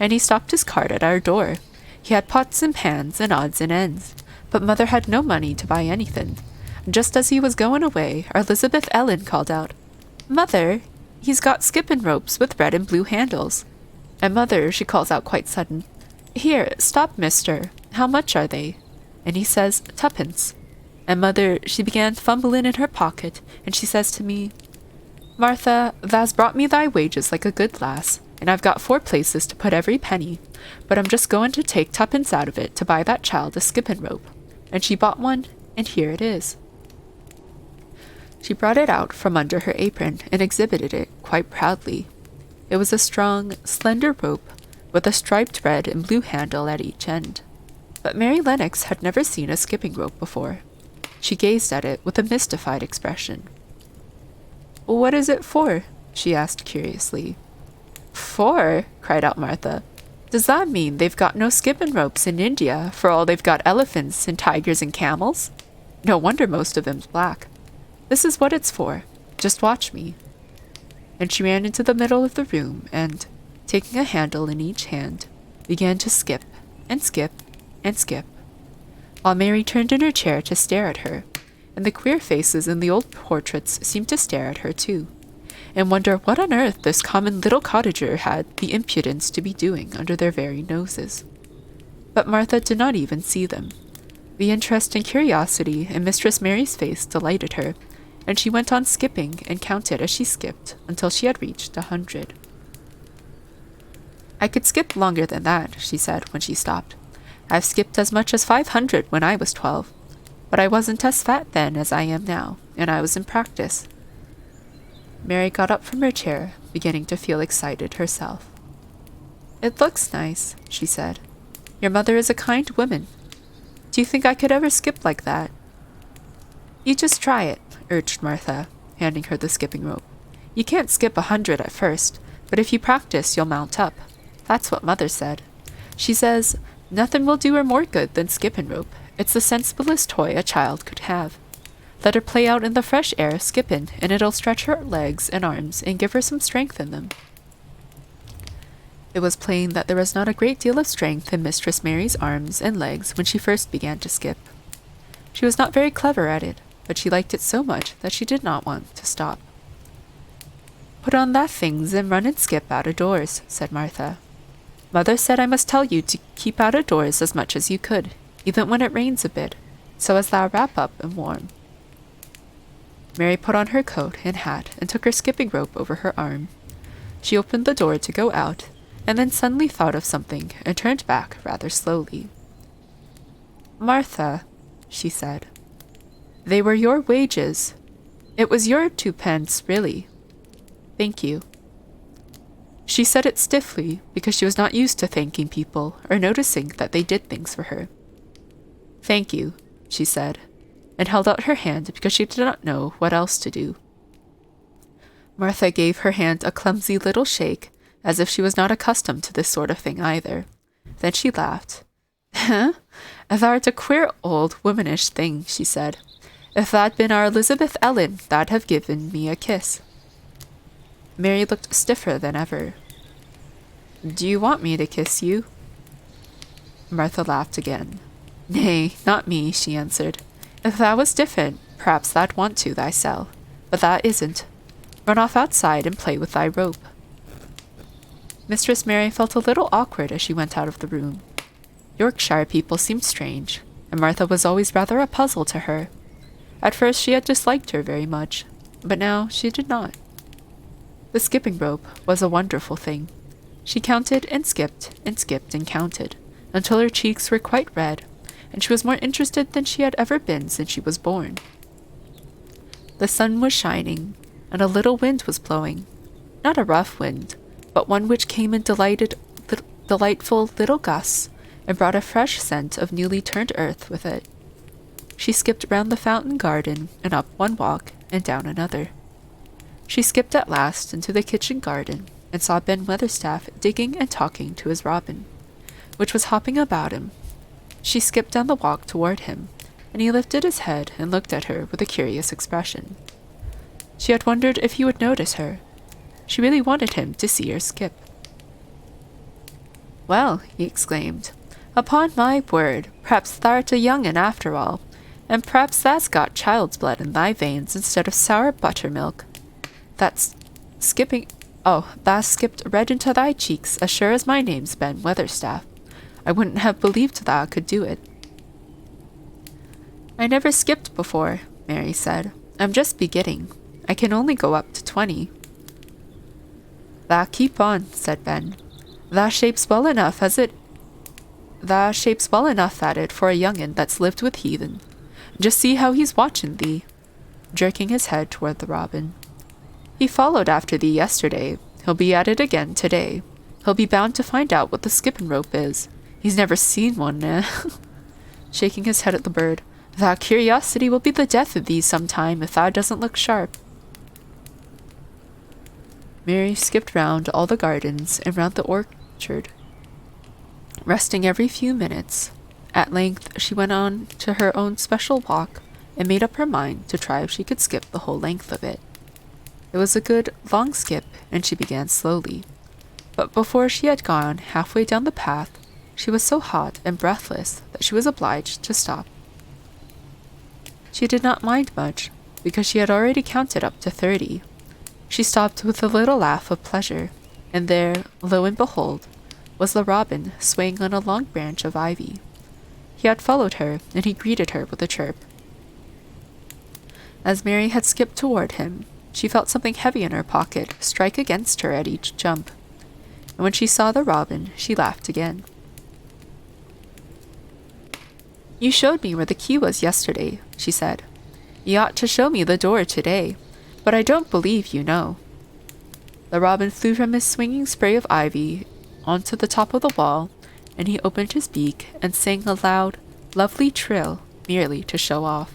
"and he stopped his cart at our door. He had pots and pans and odds and ends, But Mother had no money to buy anything. Just as he was going away, Elizabeth Ellen called out, "Mother, he's got skipping ropes with red and blue handles." And Mother, she calls out quite sudden, "Here, stop, mister. How much are they?" And he says, "Tuppence." And Mother, she began fumbling in her pocket, and she says to me, "Martha, thou's brought me thy wages like a good lass, and I've got 4 places to put every penny, but I'm just going to take tuppence out of it to buy that child a skipping rope." And she bought one, and here it is. She brought it out from under her apron and exhibited it quite proudly. It was a strong, slender rope with a striped red and blue handle at each end. But Mary Lennox had never seen a skipping rope before. She gazed at it with a mystified expression. "What is it for?" she asked curiously. "For?" cried out Martha. "Does that mean they've got no skipping ropes in India, for all they've got elephants and tigers and camels? No wonder most of them's black. This is what it's for. Just watch me." And she ran into the middle of the room and, taking a handle in each hand, began to skip and skip and skip, while Mary turned in her chair to stare at her, and the queer faces in the old portraits seemed to stare at her too, and wonder what on earth this common little cottager had the impudence to be doing under their very noses. But Martha did not even see them. The interest and curiosity in Mistress Mary's face delighted her, and she went on skipping and counted as she skipped until she had reached 100. "I could skip longer than that," she said when she stopped. "I've skipped as much as 500 when I was 12, but I wasn't as fat then as I am now, and I was in practice." Mary got up from her chair, beginning to feel excited herself. "It looks nice," she said. "Your mother is a kind woman. Do you think I could ever skip like that?" "You just try it," urged Martha, handing her the skipping rope. "You can't skip 100 at first, but if you practice, you'll mount up. That's what Mother said. She says, 'Nothing will do her more good than skipping rope. It's the sensiblest toy a child could have. Let her play out in the fresh air skipping, and it'll stretch her legs and arms and give her some strength in them.'" It was plain that there was not a great deal of strength in Mistress Mary's arms and legs when she first began to skip. She was not very clever at it, but she liked it so much that she did not want to stop. "Put on that things and run and skip out of doors," said Martha. "Mother said I must tell you to keep out of doors as much as you could, even when it rains a bit, so as thou wrap up and warm." Mary put on her coat and hat and took her skipping rope over her arm. She opened the door to go out, and then suddenly thought of something and turned back rather slowly. "Martha," she said, "they were your wages. It was your 2 pence, really. Thank you." She said it stiffly because she was not used to thanking people or noticing that they did things for her. "Thank you," she said, and held out her hand because she did not know what else to do. Martha gave her hand a clumsy little shake, as if she was not accustomed to this sort of thing either. Then she laughed. "Huh? Thou'rt a queer old womanish thing," she said. "If that'd been our Elizabeth Ellen, that'd have given me a kiss." Mary looked stiffer than ever. "Do you want me to kiss you?" Martha laughed again. "Nay, not me," she answered. "If that was different, perhaps thou'd want to thysel, but that isn't. Run off outside and play with thy rope." Mistress Mary felt a little awkward as she went out of the room. Yorkshire people seemed strange, and Martha was always rather a puzzle to her. At first she had disliked her very much, but now she did not. The skipping rope was a wonderful thing. She counted and skipped and counted, until her cheeks were quite red, and she was more interested than she had ever been since she was born. The sun was shining, and a little wind was blowing. Not a rough wind, but one which came in delightful little gusts, and brought a fresh scent of newly turned earth with it. She skipped round the fountain garden, and up one walk, and down another. She skipped at last into the kitchen garden, and saw Ben Weatherstaff digging and talking to his robin, which was hopping about him. She skipped down the walk toward him, and he lifted his head and looked at her with a curious expression. She had wondered if he would notice her. She really wanted him to see her skip. "Well," he exclaimed, Upon my word, perhaps thou'rt a young'un after all, and perhaps thou'st got child's blood in thy veins instead of sour buttermilk. Thou skipped red into thy cheeks as sure as my name's Ben Weatherstaff. I wouldn't have believed thou could do it. I never skipped before, Mary said. I'm just beginning. I can only go up to 20. Thou keep on, said Ben. Thou shapes well enough at it for a young'un that's lived with heathen. Just see how he's watching thee, jerking his head toward the robin. He followed after thee yesterday. He'll be at it again today. He'll be bound to find out what the skipping rope is. He's never seen one, shaking his head at the bird. Thy curiosity will be the death of thee sometime if thou doesn't look sharp. Mary skipped round all the gardens and round the orchard, resting every few minutes. At length she went on to her own special walk and made up her mind to try if she could skip the whole length of it. It was a good, long skip, and she began slowly. But before she had gone halfway down the path, she was so hot and breathless that she was obliged to stop. She did not mind much, because she had already counted up to 30. She stopped with a little laugh of pleasure, and there, lo and behold, was the robin swaying on a long branch of ivy. He had followed her, and he greeted her with a chirp. As Mary had skipped toward him, she felt something heavy in her pocket strike against her at each jump, and when she saw the robin, she laughed again. You showed me where the key was yesterday, she said. You ought to show me the door today, but I don't believe you know. The robin flew from his swinging spray of ivy onto the top of the wall, and he opened his beak and sang a loud, lovely trill merely to show off.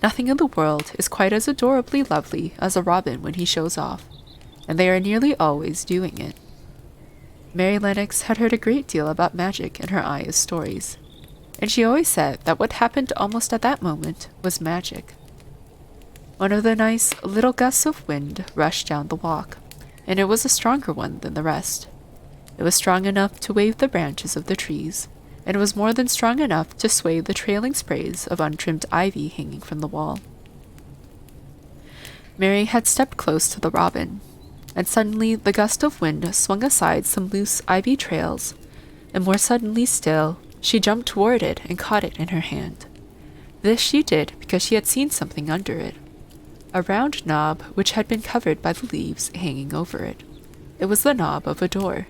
Nothing in the world is quite as adorably lovely as a robin when he shows off, and they are nearly always doing it. Mary Lennox had heard a great deal about magic in her Aya's stories, and she always said that what happened almost at that moment was magic. One of the nice little gusts of wind rushed down the walk, and it was a stronger one than the rest. It was strong enough to wave the branches of the trees, and it was more than strong enough to sway the trailing sprays of untrimmed ivy hanging from the wall. Mary had stepped close to the robin, and suddenly the gust of wind swung aside some loose ivy trails, and more suddenly still, she jumped toward it and caught it in her hand. This she did because she had seen something under it, a round knob which had been covered by the leaves hanging over it. It was the knob of a door.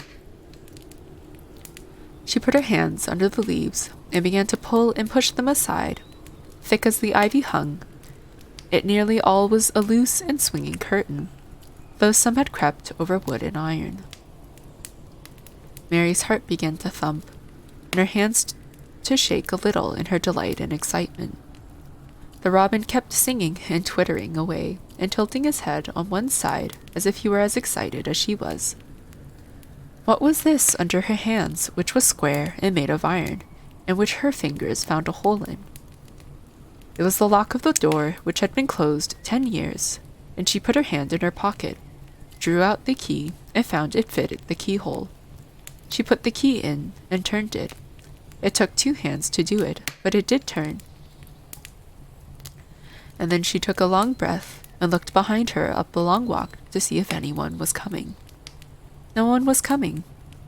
She put her hands under the leaves and began to pull and push them aside. Thick as the ivy hung, it nearly all was a loose and swinging curtain, though some had crept over wood and iron. Mary's heart began to thump, and her hands to shake a little in her delight and excitement. The robin kept singing and twittering away, and tilting his head on one side as if he were as excited as she was. What was this under her hands, which was square and made of iron, and which her fingers found a hole in? It was the lock of the door, which had been closed 10 years, and she put her hand in her pocket, drew out the key, and found it fitted the keyhole. She put the key in and turned it. It took 2 hands to do it, but it did turn. And then she took a long breath and looked behind her up the long walk to see if anyone was coming. No one was coming.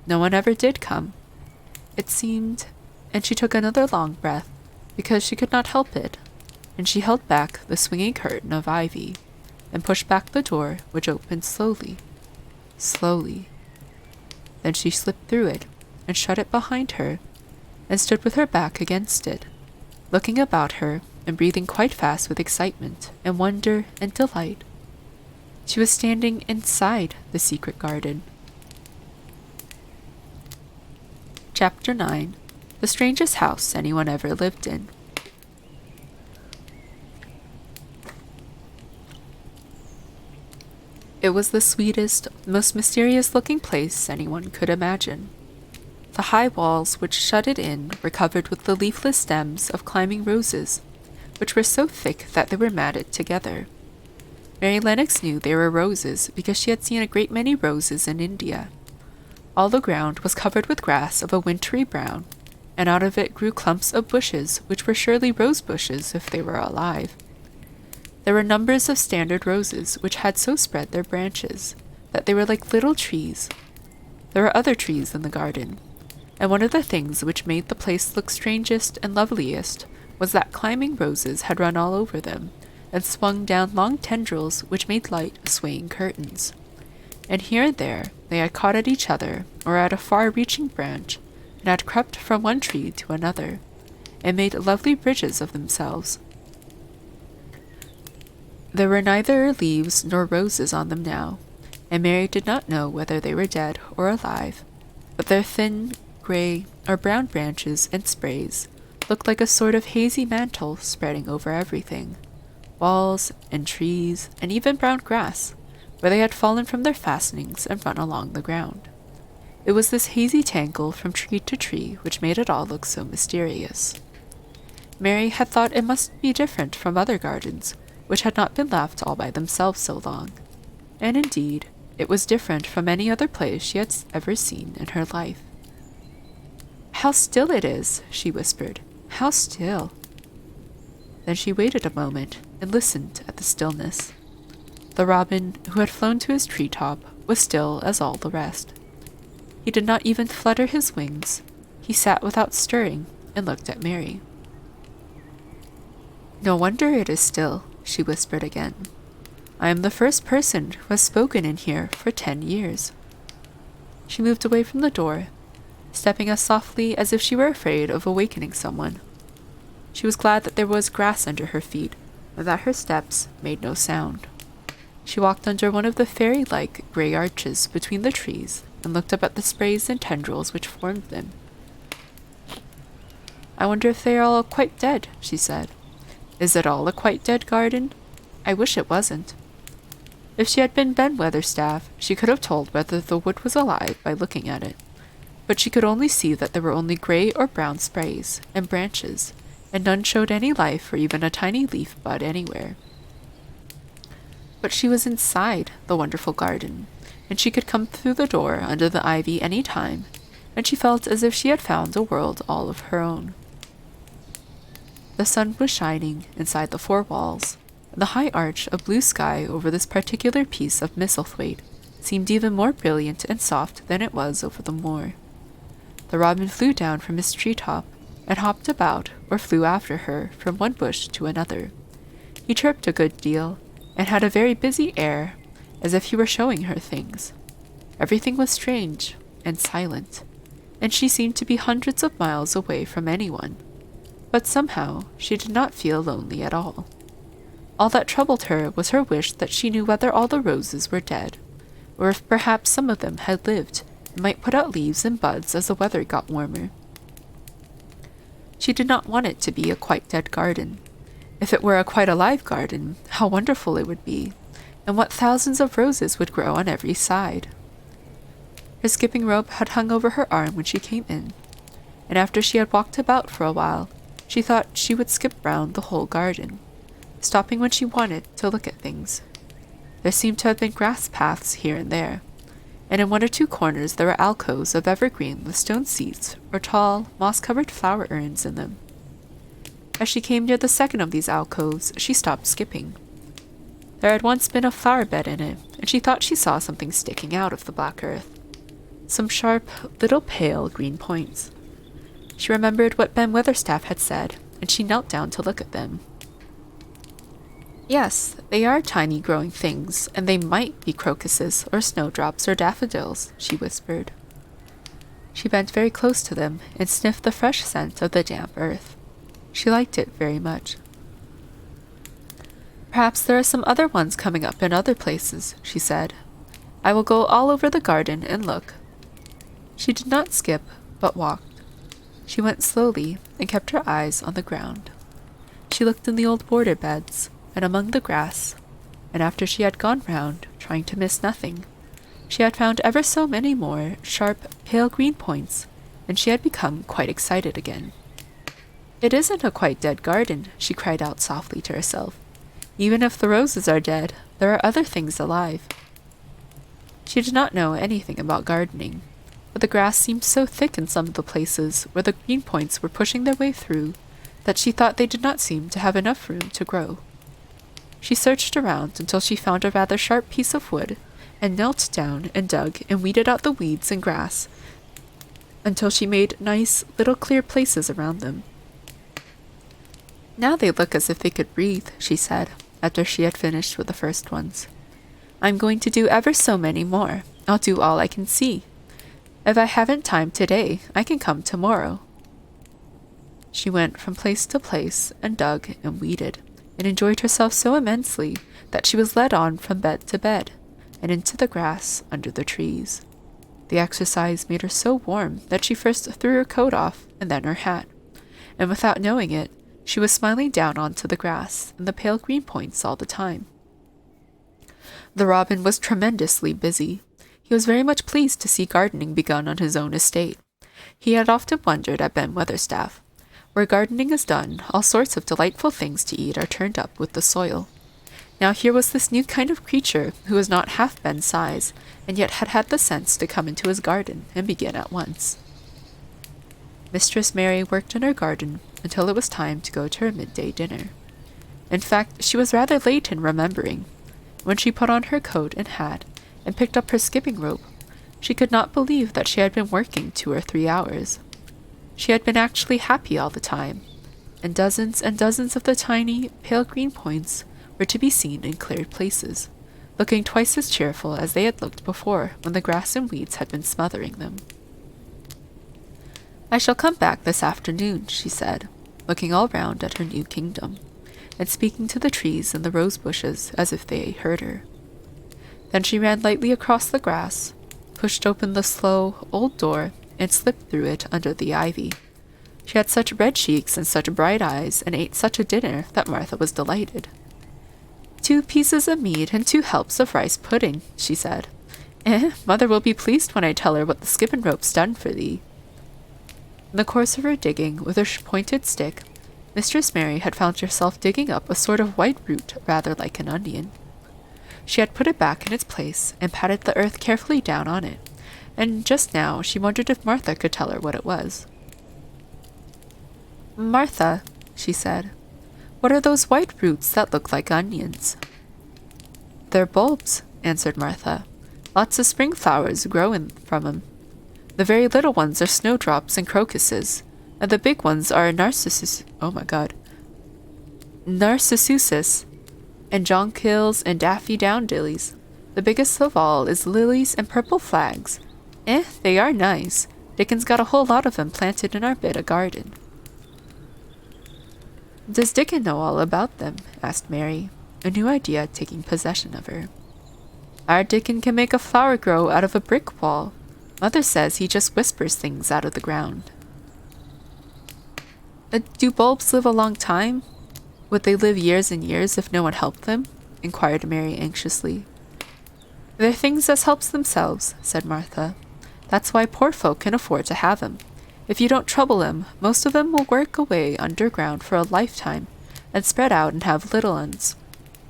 No one ever did come, it seemed, and she took another long breath, because she could not help it, and she held back the swinging curtain of ivy, and pushed back the door, which opened slowly, slowly. Then she slipped through it, and shut it behind her, and stood with her back against it, looking about her, and breathing quite fast with excitement, and wonder, and delight. She was standing inside the secret garden. Chapter 9. The strangest house anyone ever lived in. It was the sweetest, most mysterious-looking place anyone could imagine. The high walls which shut it in were covered with the leafless stems of climbing roses, which were so thick that they were matted together. Mary Lennox knew they were roses because she had seen a great many roses in India. All the ground was covered with grass of a wintry brown, and out of it grew clumps of bushes, which were surely rose bushes if they were alive. There were numbers of standard roses, which had so spread their branches that they were like little trees. There were other trees in the garden, and one of the things which made the place look strangest and loveliest was that climbing roses had run all over them, and swung down long tendrils which made light swaying curtains. And here and there they had caught at each other, or at a far-reaching branch, and had crept from one tree to another, and made lovely bridges of themselves. There were neither leaves nor roses on them now, and Mary did not know whether they were dead or alive, but their thin, gray, or brown branches and sprays looked like a sort of hazy mantle spreading over everything, walls and trees and even brown grass, where they had fallen from their fastenings and run along the ground. It was this hazy tangle from tree to tree which made it all look so mysterious. Mary had thought it must be different from other gardens, which had not been left all by themselves so long, and indeed, it was different from any other place she had ever seen in her life. "How still it is," she whispered. "How still." Then she waited a moment and listened at the stillness. The robin, who had flown to his treetop, was still as all the rest. He did not even flutter his wings. He sat without stirring and looked at Mary. "No wonder it is still," she whispered again. "I am the first person who has spoken in here for 10 years. She moved away from the door, stepping as softly as if she were afraid of awakening someone. She was glad that there was grass under her feet, and that her steps made no sound. She walked under one of the fairy-like gray arches between the trees and looked up at the sprays and tendrils which formed them. "I wonder if they are all quite dead," she said. "Is it all a quite dead garden? I wish it wasn't." If she had been Ben Weatherstaff, she could have told whether the wood was alive by looking at it, but she could only see that there were only gray or brown sprays and branches, and none showed any life or even a tiny leaf bud anywhere. But she was inside the wonderful garden, and she could come through the door under the ivy any time, and she felt as if she had found a world all of her own. The sun was shining inside the 4 walls, and the high arch of blue sky over this particular piece of Misselthwaite seemed even more brilliant and soft than it was over the moor. The robin flew down from his treetop and hopped about or flew after her from one bush to another. He chirped a good deal and had a very busy air, as if he were showing her things. Everything was strange and silent, and she seemed to be hundreds of miles away from anyone. But somehow she did not feel lonely at all. All that troubled her was her wish that she knew whether all the roses were dead, or if perhaps some of them had lived and might put out leaves and buds as the weather got warmer. She did not want it to be a quite dead garden. If it were a quite alive garden, how wonderful it would be, and what thousands of roses would grow on every side. Her skipping rope had hung over her arm when she came in, and after she had walked about for a while, she thought she would skip round the whole garden, stopping when she wanted to look at things. There seemed to have been grass paths here and there, and in 1 or 2 corners there were alcoves of evergreen with stone seats or tall, moss-covered flower urns in them. As she came near the second of these alcoves, she stopped skipping. There had once been a flower bed in it, and she thought she saw something sticking out of the black earth. Some sharp, little pale green points. She remembered what Ben Weatherstaff had said, and she knelt down to look at them. "Yes, they are tiny growing things, and they might be crocuses or snowdrops or daffodils," she whispered. She bent very close to them and sniffed the fresh scent of the damp earth. She liked it very much. "Perhaps there are some other ones coming up in other places," she said. "I will go all over the garden and look." She did not skip, but walked. She went slowly and kept her eyes on the ground. She looked in the old border beds and among the grass, and after she had gone round, trying to miss nothing, she had found ever so many more sharp, pale green points, and she had become quite excited again. "It isn't a quite dead garden," she cried out softly to herself. "Even if the roses are dead, there are other things alive." She did not know anything about gardening, but the grass seemed so thick in some of the places where the green points were pushing their way through that she thought they did not seem to have enough room to grow. She searched around until she found a rather sharp piece of wood and knelt down and dug and weeded out the weeds and grass until she made nice little clear places around them. "Now they look as if they could breathe," she said, after she had finished with the first ones. "I'm going to do ever so many more. I'll do all I can see. If I haven't time today, I can come tomorrow." She went from place to place and dug and weeded, and enjoyed herself so immensely that she was led on from bed to bed, and into the grass under the trees. The exercise made her so warm that she first threw her coat off and then her hat, and without knowing it, she was smiling down onto the grass and the pale green points all the time. The robin was tremendously busy. He was very much pleased to see gardening begun on his own estate. He had often wondered at Ben Weatherstaff. Where gardening is done, all sorts of delightful things to eat are turned up with the soil. Now here was this new kind of creature who was not half Ben's size, and yet had had the sense to come into his garden and begin at once. Mistress Mary worked in her garden until it was time to go to her midday dinner. In fact, she was rather late in remembering. When she put on her coat and hat and picked up her skipping rope, she could not believe that she had been working 2 or 3 hours. She had been actually happy all the time, and dozens of the tiny, pale green points were to be seen in cleared places, looking twice as cheerful as they had looked before when the grass and weeds had been smothering them. "I shall come back this afternoon," she said, looking all round at her new kingdom, and speaking to the trees and the rose bushes as if they heard her. Then she ran lightly across the grass, pushed open the slow, old door, and slipped through it under the ivy. She had such red cheeks and such bright eyes, and ate such a dinner that Martha was delighted. "2 pieces of meat and 2 helps of rice pudding," she said. Mother will be pleased when I tell her what the skipping rope's done for thee." In the course of her digging with her pointed stick, Mistress Mary had found herself digging up a sort of white root rather like an onion. She had put it back in its place and patted the earth carefully down on it, and just now she wondered if Martha could tell her what it was. "Martha," she said, "what are those white roots that look like onions?" "They're bulbs," answered Martha. "Lots of spring flowers grow from 'em. The very little ones are snowdrops and crocuses, and the big ones are narcissuses, and jonquils and daffodils. The biggest of all is lilies and purple flags. They are nice. Dickon's got a whole lot of them planted in our bit of garden." "Does Dickon know all about them?" asked Mary, a new idea taking possession of her. "Our Dickon can make a flower grow out of a brick wall. Mother says he just whispers things out of the ground." "Do bulbs live a long time? Would they live years and years if no one helped them?" inquired Mary anxiously. "They're things as helps themselves," said Martha. "That's why poor folk can afford to have 'em. If you don't trouble 'em, most of 'em will work away underground for a lifetime, and spread out and have little uns.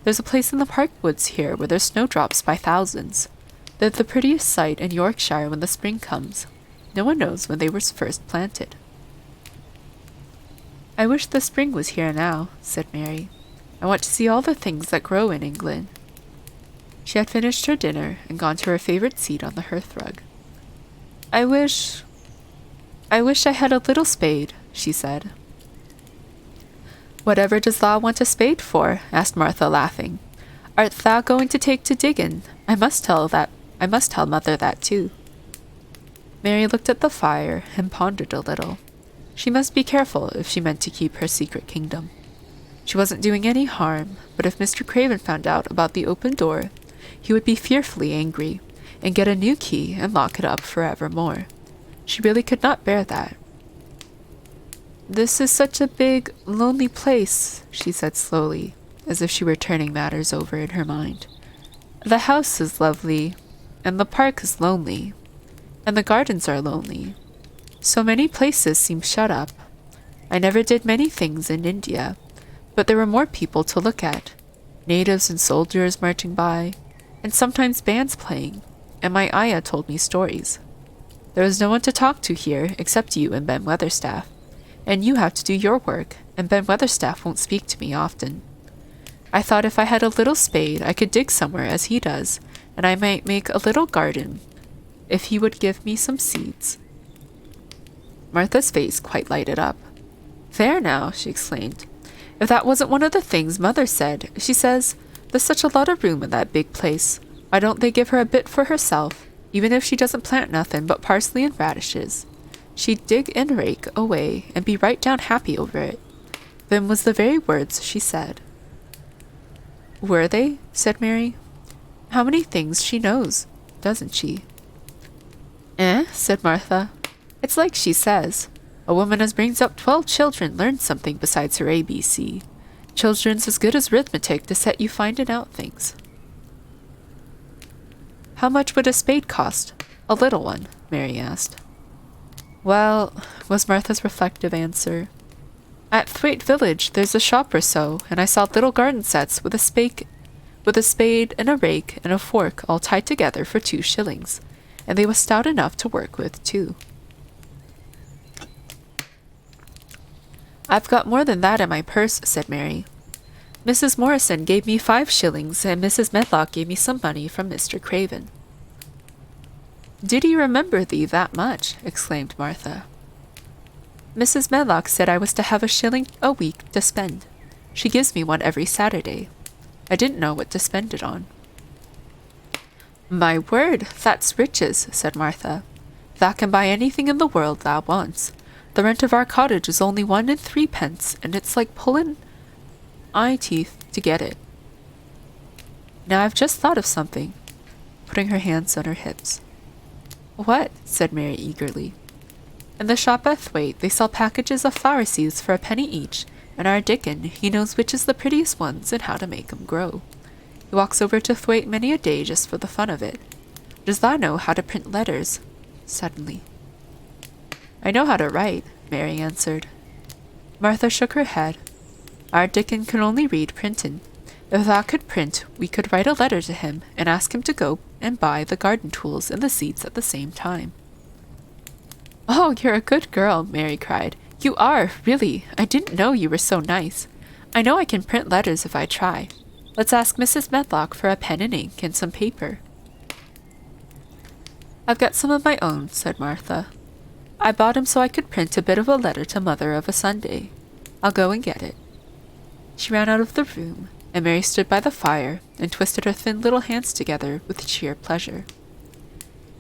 There's a place in the park woods here where there's snowdrops by thousands. They're the prettiest sight in Yorkshire when the spring comes. No one knows when they were first planted." "I wish the spring was here now," said Mary. "I want to see all the things that grow in England." She had finished her dinner and gone to her favorite seat on the hearthrug. I wish I had a little spade," she said. "Whatever does thou want a spade for?" asked Martha, laughing. "Art thou going to take to diggin'? I must tell Mother that too." Mary looked at the fire and pondered a little. She must be careful if she meant to keep her secret kingdom. She wasn't doing any harm, but if Mr. Craven found out about the open door, he would be fearfully angry, and get a new key and lock it up forevermore. She really could not bear that. "This is such a big, lonely place," she said slowly, as if she were turning matters over in her mind. "The house is lovely, and the park is lonely, and the gardens are lonely. So many places seem shut up. I never did many things in India, but there were more people to look at, natives and soldiers marching by, and sometimes bands playing, and my ayah told me stories. There is no one to talk to here except you and Ben Weatherstaff. And you have to do your work, and Ben Weatherstaff won't speak to me often. I thought if I had a little spade, I could dig somewhere as he does, and I might make a little garden, if he would give me some seeds." Martha's face quite lighted up. "There now," she exclaimed. "If that wasn't one of the things Mother said. She says, there's such a lot of room in that big place. Why don't they give her a bit for herself, even if she doesn't plant nothing but parsley and radishes? She'd dig and rake away and be right down happy over it." Them was the very words she said. "Were they?" said Mary. "How many things she knows, doesn't she?" Said Martha. "It's like she says. A woman as brings up 12 children learns something besides her ABC. Children's as good as arithmetic to set you finding out things." "How much would a spade cost? A little one?" Mary asked. "Well," was Martha's reflective answer, "at Thwaite Village there's a shop or so, and I saw little garden sets with a spade and a rake and a fork all tied together for 2 shillings, and they was stout enough to work with, too." "I've got more than that in my purse," said Mary. "Mrs. Morrison gave me 5 shillings, and Mrs. Medlock gave me some money from Mr. Craven." "Did he remember thee that much?" exclaimed Martha. "Mrs. Medlock said I was to have a shilling a week to spend. She gives me one every Saturday. I didn't know what to spend it on." "My word, that's riches," said Martha. "Thou can buy anything in the world thou wants. The rent of our cottage is only 1 and 3 pence, and it's like pulling eye teeth to get it. Now I've just thought of something," putting her hands on her hips. "What?" said Mary eagerly. "In the shop at Thwaite they sell packages of flower seeds for a penny each, and our Dickon, he knows which is the prettiest ones and how to make 'em grow. He walks over to Thwaite many a day just for the fun of it. Does thou know how to print letters?" suddenly. "I know how to write," Mary answered. Martha shook her head. "Our Dickon can only read printin'. If thou could print, we could write a letter to him and ask him to go and buy the garden tools and the seeds at the same time." "Oh, you're a good girl," Mary cried. "You are, really. I didn't know you were so nice. I know I can print letters if I try. Let's ask Mrs. Medlock for a pen and ink and some paper." "I've got some of my own," said Martha. "I bought 'em so I could print a bit of a letter to Mother of a Sunday. I'll go and get it." She ran out of the room, and Mary stood by the fire and twisted her thin little hands together with sheer pleasure.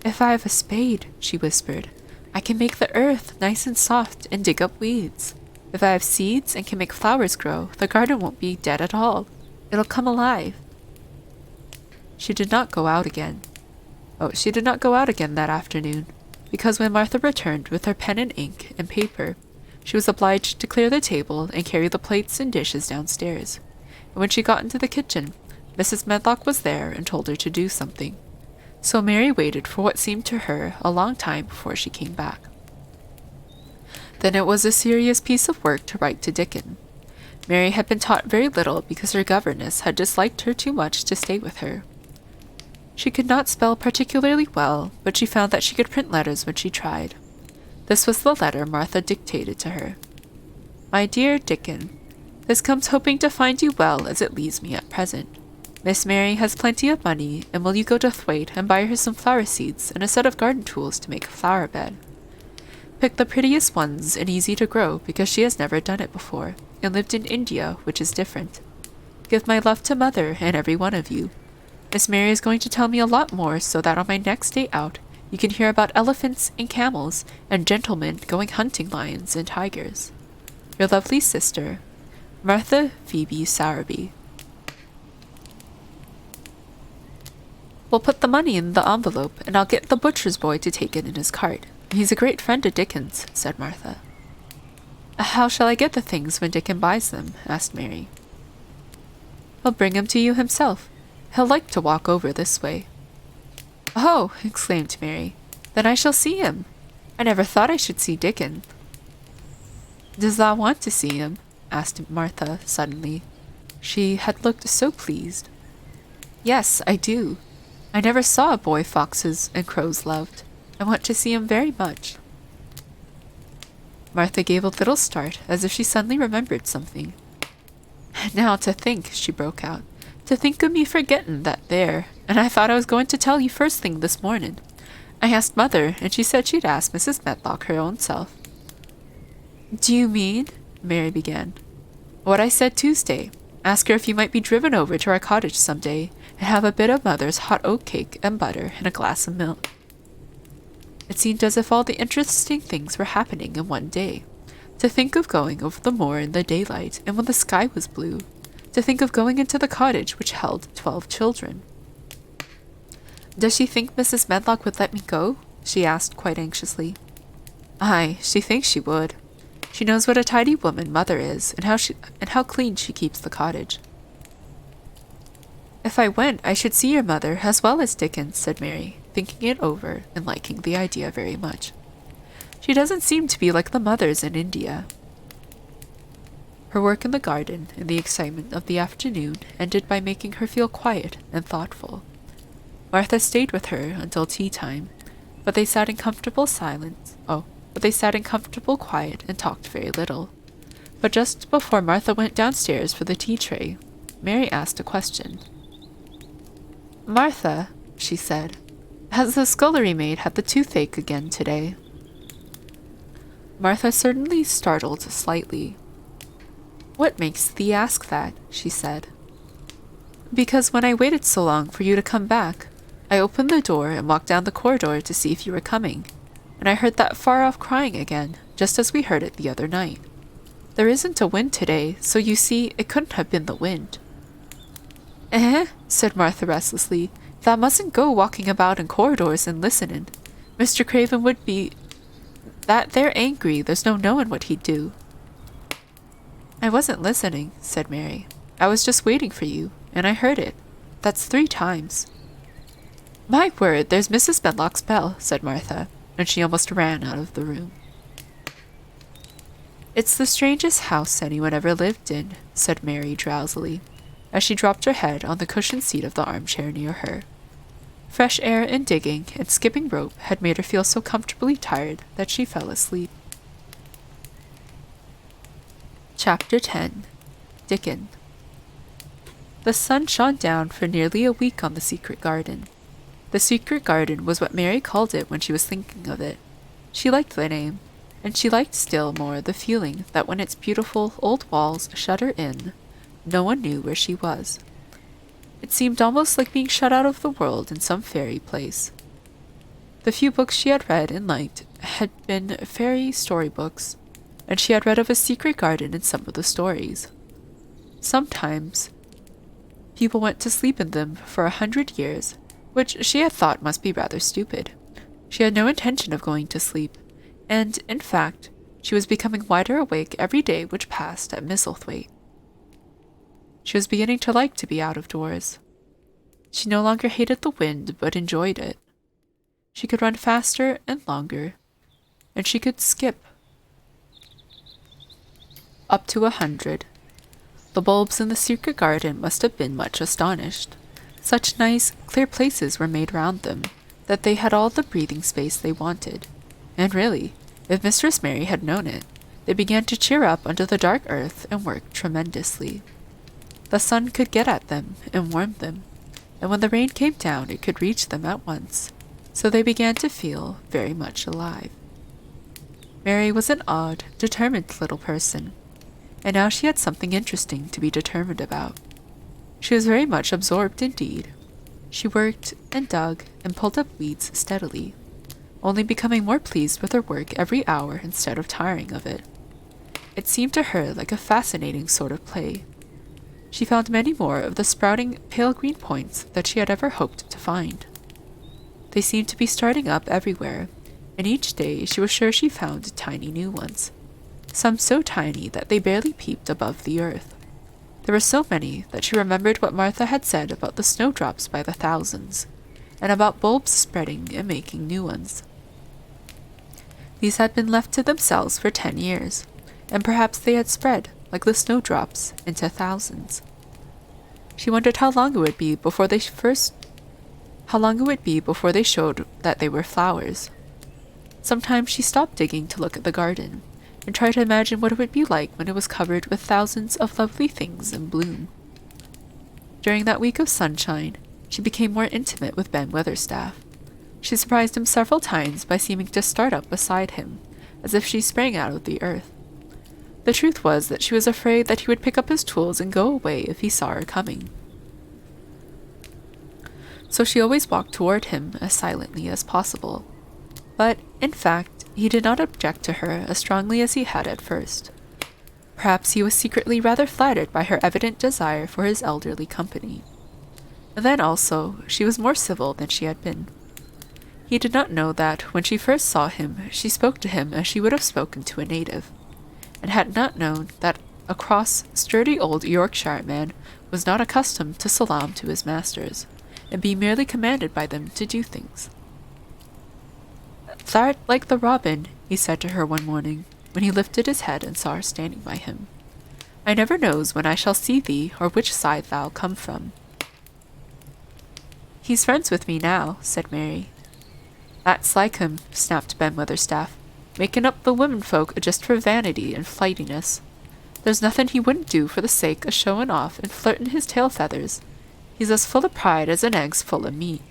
"If I have a spade," she whispered, "I can make the earth nice and soft and dig up weeds. If I have seeds and can make flowers grow, the garden won't be dead at all. It'll come alive." She did not go out again. She did not go out again that afternoon, because when Martha returned with her pen and ink and paper, she was obliged to clear the table and carry the plates and dishes downstairs. And when she got into the kitchen, Mrs. Medlock was there and told her to do something. So Mary waited for what seemed to her a long time before she came back. Then it was a serious piece of work to write to Dickon. Mary had been taught very little because her governess had disliked her too much to stay with her. She could not spell particularly well, but she found that she could print letters when she tried. This was the letter Martha dictated to her. "My dear Dickon, this comes hoping to find you well as it leaves me at present. Miss Mary has plenty of money, and will you go to Thwaite and buy her some flower seeds and a set of garden tools to make a flower bed? Pick the prettiest ones and easy to grow, because she has never done it before, and lived in India, which is different. Give my love to Mother and every one of you. Miss Mary is going to tell me a lot more so that on my next day out you can hear about elephants and camels and gentlemen going hunting lions and tigers. Your lovely sister, Martha Phoebe Sowerby." "We'll put the money in the envelope, and I'll get the butcher's boy to take it in his cart. He's a great friend of Dickon's," said Martha. "How shall I get the things when Dickon buys them?" asked Mary. "He'll bring 'em to you himself. He'll like to walk over this way." "Oh!" exclaimed Mary. "Then I shall see him. I never thought I should see Dickon." "Does thou want to see him?" asked Martha suddenly. She had looked so pleased. "Yes, I do. I never saw a boy foxes and crows loved. I want to see him very much." Martha gave a little start, as if she suddenly remembered something. "Now to think," she broke out, "to think of me forgetting that there, and I thought I was going to tell you first thing this morning. I asked Mother, and she said she'd ask Mrs. Medlock her own self." "Do you mean?" Mary began. "What I said Tuesday. Ask her if you might be driven over to our cottage some day, and have a bit of Mother's hot oat cake and butter and a glass of milk." It seemed as if all the interesting things were happening in one day. To think of going over the moor in the daylight and when the sky was blue. To think of going into the cottage which held 12 children. "Does she think Mrs. Medlock would let me go?" she asked quite anxiously. "Aye, she thinks she would. She knows what a tidy woman Mother is, and how clean she keeps the cottage." "If I went, I should see your mother as well as Dickens," said Mary, thinking it over and liking the idea very much. "She doesn't seem to be like the mothers in India." Her work in the garden and the excitement of the afternoon ended by making her feel quiet and thoughtful. Martha stayed with her until tea time, but they sat in comfortable quiet and talked very little. But just before Martha went downstairs for the tea tray, Mary asked a question. "Martha," she said, "has the scullery maid had the toothache again today?" Martha certainly startled slightly. "What makes thee ask that?" she said. "Because when I waited so long for you to come back, I opened the door and walked down the corridor to see if you were coming, and I heard that far-off crying again, just as we heard it the other night. There isn't a wind today, so you see it couldn't have been the wind." "Eh?" said Martha restlessly. "Thou mustn't go walking about in corridors and listening. Mr. Craven would be that there angry, there's no knowing what he'd do." "I wasn't listening," said Mary. "I was just waiting for you, and I heard it. That's 3 times. "My word, there's Mrs. Medlock's bell," said Martha, and she almost ran out of the room. "It's the strangest house anyone ever lived in," said Mary drowsily, as she dropped her head on the cushioned seat of the armchair near her. Fresh air and digging and skipping rope had made her feel so comfortably tired that she fell asleep. Chapter 10. Dickon. The sun shone down for nearly a week on the secret garden. The secret garden was what Mary called it when she was thinking of it. She liked the name, and she liked still more the feeling that when its beautiful old walls shut her in, no one knew where she was. It seemed almost like being shut out of the world in some fairy place. The few books she had read and liked had been fairy storybooks, and she had read of a secret garden in some of the stories. Sometimes people went to sleep in them for 100 years, which she had thought must be rather stupid. She had no intention of going to sleep, and, in fact, she was becoming wider awake every day which passed at Misselthwaite. She was beginning to like to be out of doors. She no longer hated the wind, but enjoyed it. She could run faster and longer, and she could skip up to 100. The bulbs in the secret garden must have been much astonished. Such nice, clear places were made round them, that they had all the breathing space they wanted. And really, if Mistress Mary had known it, they began to cheer up under the dark earth and work tremendously. The sun could get at them and warm them, and when the rain came down it could reach them at once, so they began to feel very much alive. Mary was an odd, determined little person, and now she had something interesting to be determined about. She was very much absorbed indeed. She worked and dug and pulled up weeds steadily, only becoming more pleased with her work every hour instead of tiring of it. It seemed to her like a fascinating sort of play. She found many more of the sprouting pale green points that she had ever hoped to find. They seemed to be starting up everywhere, and each day she was sure she found tiny new ones, some so tiny that they barely peeped above the earth. There were so many that she remembered what Martha had said about the snowdrops by the thousands, and about bulbs spreading and making new ones. These had been left to themselves for 10 years, and perhaps they had spread, like the snowdrops, into thousands. She wondered how long it would be before they showed that they were flowers. Sometimes she stopped digging to look at the garden, and try to imagine what it would be like when it was covered with thousands of lovely things in bloom. During that week of sunshine, she became more intimate with Ben Weatherstaff. She surprised him several times by seeming to start up beside him, as if she sprang out of the earth. The truth was that she was afraid that he would pick up his tools and go away if he saw her coming. So she always walked toward him as silently as possible. But, in fact, he did not object to her as strongly as he had at first. Perhaps he was secretly rather flattered by her evident desire for his elderly company. Then also, she was more civil than she had been. He did not know that, when she first saw him, she spoke to him as she would have spoken to a native, and had not known that a cross, sturdy old Yorkshire man was not accustomed to salaam to his masters, and be merely commanded by them to do things. "Thou'rt like the robin," he said to her one morning, when he lifted his head and saw her standing by him. "I never knows when I shall see thee, or which side thou come from." "He's friends with me now," said Mary. "That's like him," snapped Ben Weatherstaff, "making up the womenfolk just for vanity and flightiness. There's nothing he wouldn't do for the sake of showing off and flirting his tail feathers. He's as full of pride as an egg's full of meat."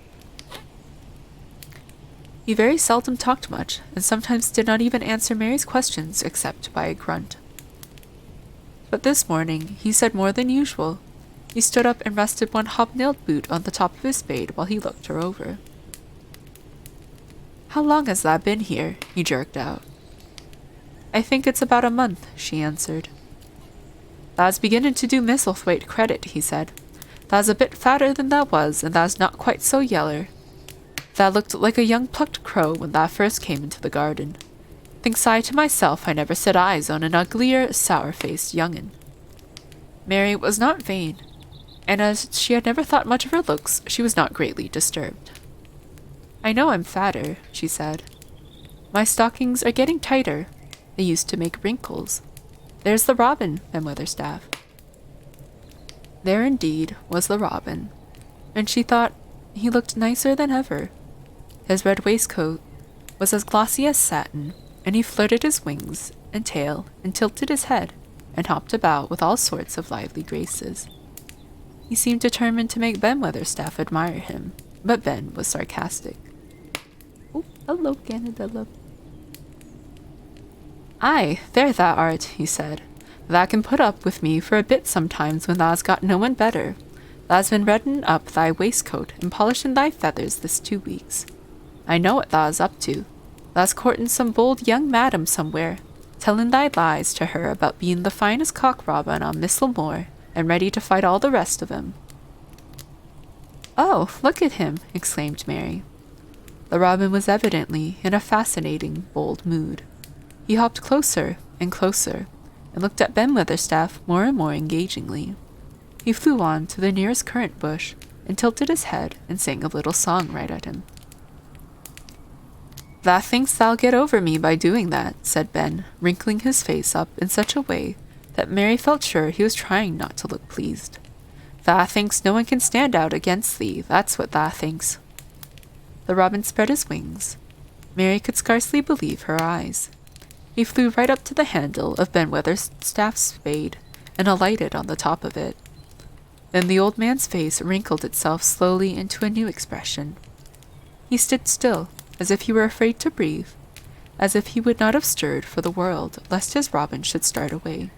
He very seldom talked much, and sometimes did not even answer Mary's questions except by a grunt. But this morning he said more than usual. He stood up and rested one hobnailed boot on the top of his spade while he looked her over. "How long has thou been here?" he jerked out. "I think it's about a month," she answered. "Thou's beginning to do Misselthwaite credit," he said. "Thou's a bit fatter than thou was, and thou's not quite so yeller. Thou looked like a young plucked crow when thou first came into the garden. Thinks I to myself I never set eyes on an uglier, sour-faced young'un." Mary was not vain, and as she had never thought much of her looks, she was not greatly disturbed. "I know I'm fatter," she said. "My stockings are getting tighter. They used to make wrinkles. There's the robin, Ben Weatherstaff." There indeed was the robin, and she thought he looked nicer than ever. His red waistcoat was as glossy as satin, and he flirted his wings and tail and tilted his head and hopped about with all sorts of lively graces. He seemed determined to make Ben Weatherstaff admire him, but Ben was sarcastic. "Oh, hello, Canada love." "Aye, there thou art," he said. "Thou can put up with me for a bit sometimes when thou's got no one better. Thou's been redding up thy waistcoat and polishing thy feathers this 2 weeks. I know what thou's up to. Thou's courting some bold young madam somewhere, telling thy lies to her about being the finest cock robin on Missel Moor, and ready to fight all the rest of 'em." "Oh, look at him!" exclaimed Mary. The robin was evidently in a fascinating, bold mood. He hopped closer and closer, and looked at Ben Weatherstaff more and more engagingly. He flew on to the nearest currant bush, and tilted his head and sang a little song right at him. "Thou thinks thou'll get over me by doing that," said Ben, wrinkling his face up in such a way that Mary felt sure he was trying not to look pleased. "Thou thinks no one can stand out against thee, that's what thou thinks." The robin spread his wings. Mary could scarcely believe her eyes. He flew right up to the handle of Ben Weatherstaff's spade, and alighted on the top of it. Then the old man's face wrinkled itself slowly into a new expression. He stood still, as if he were afraid to breathe, as if he would not have stirred for the world lest his robin should start away.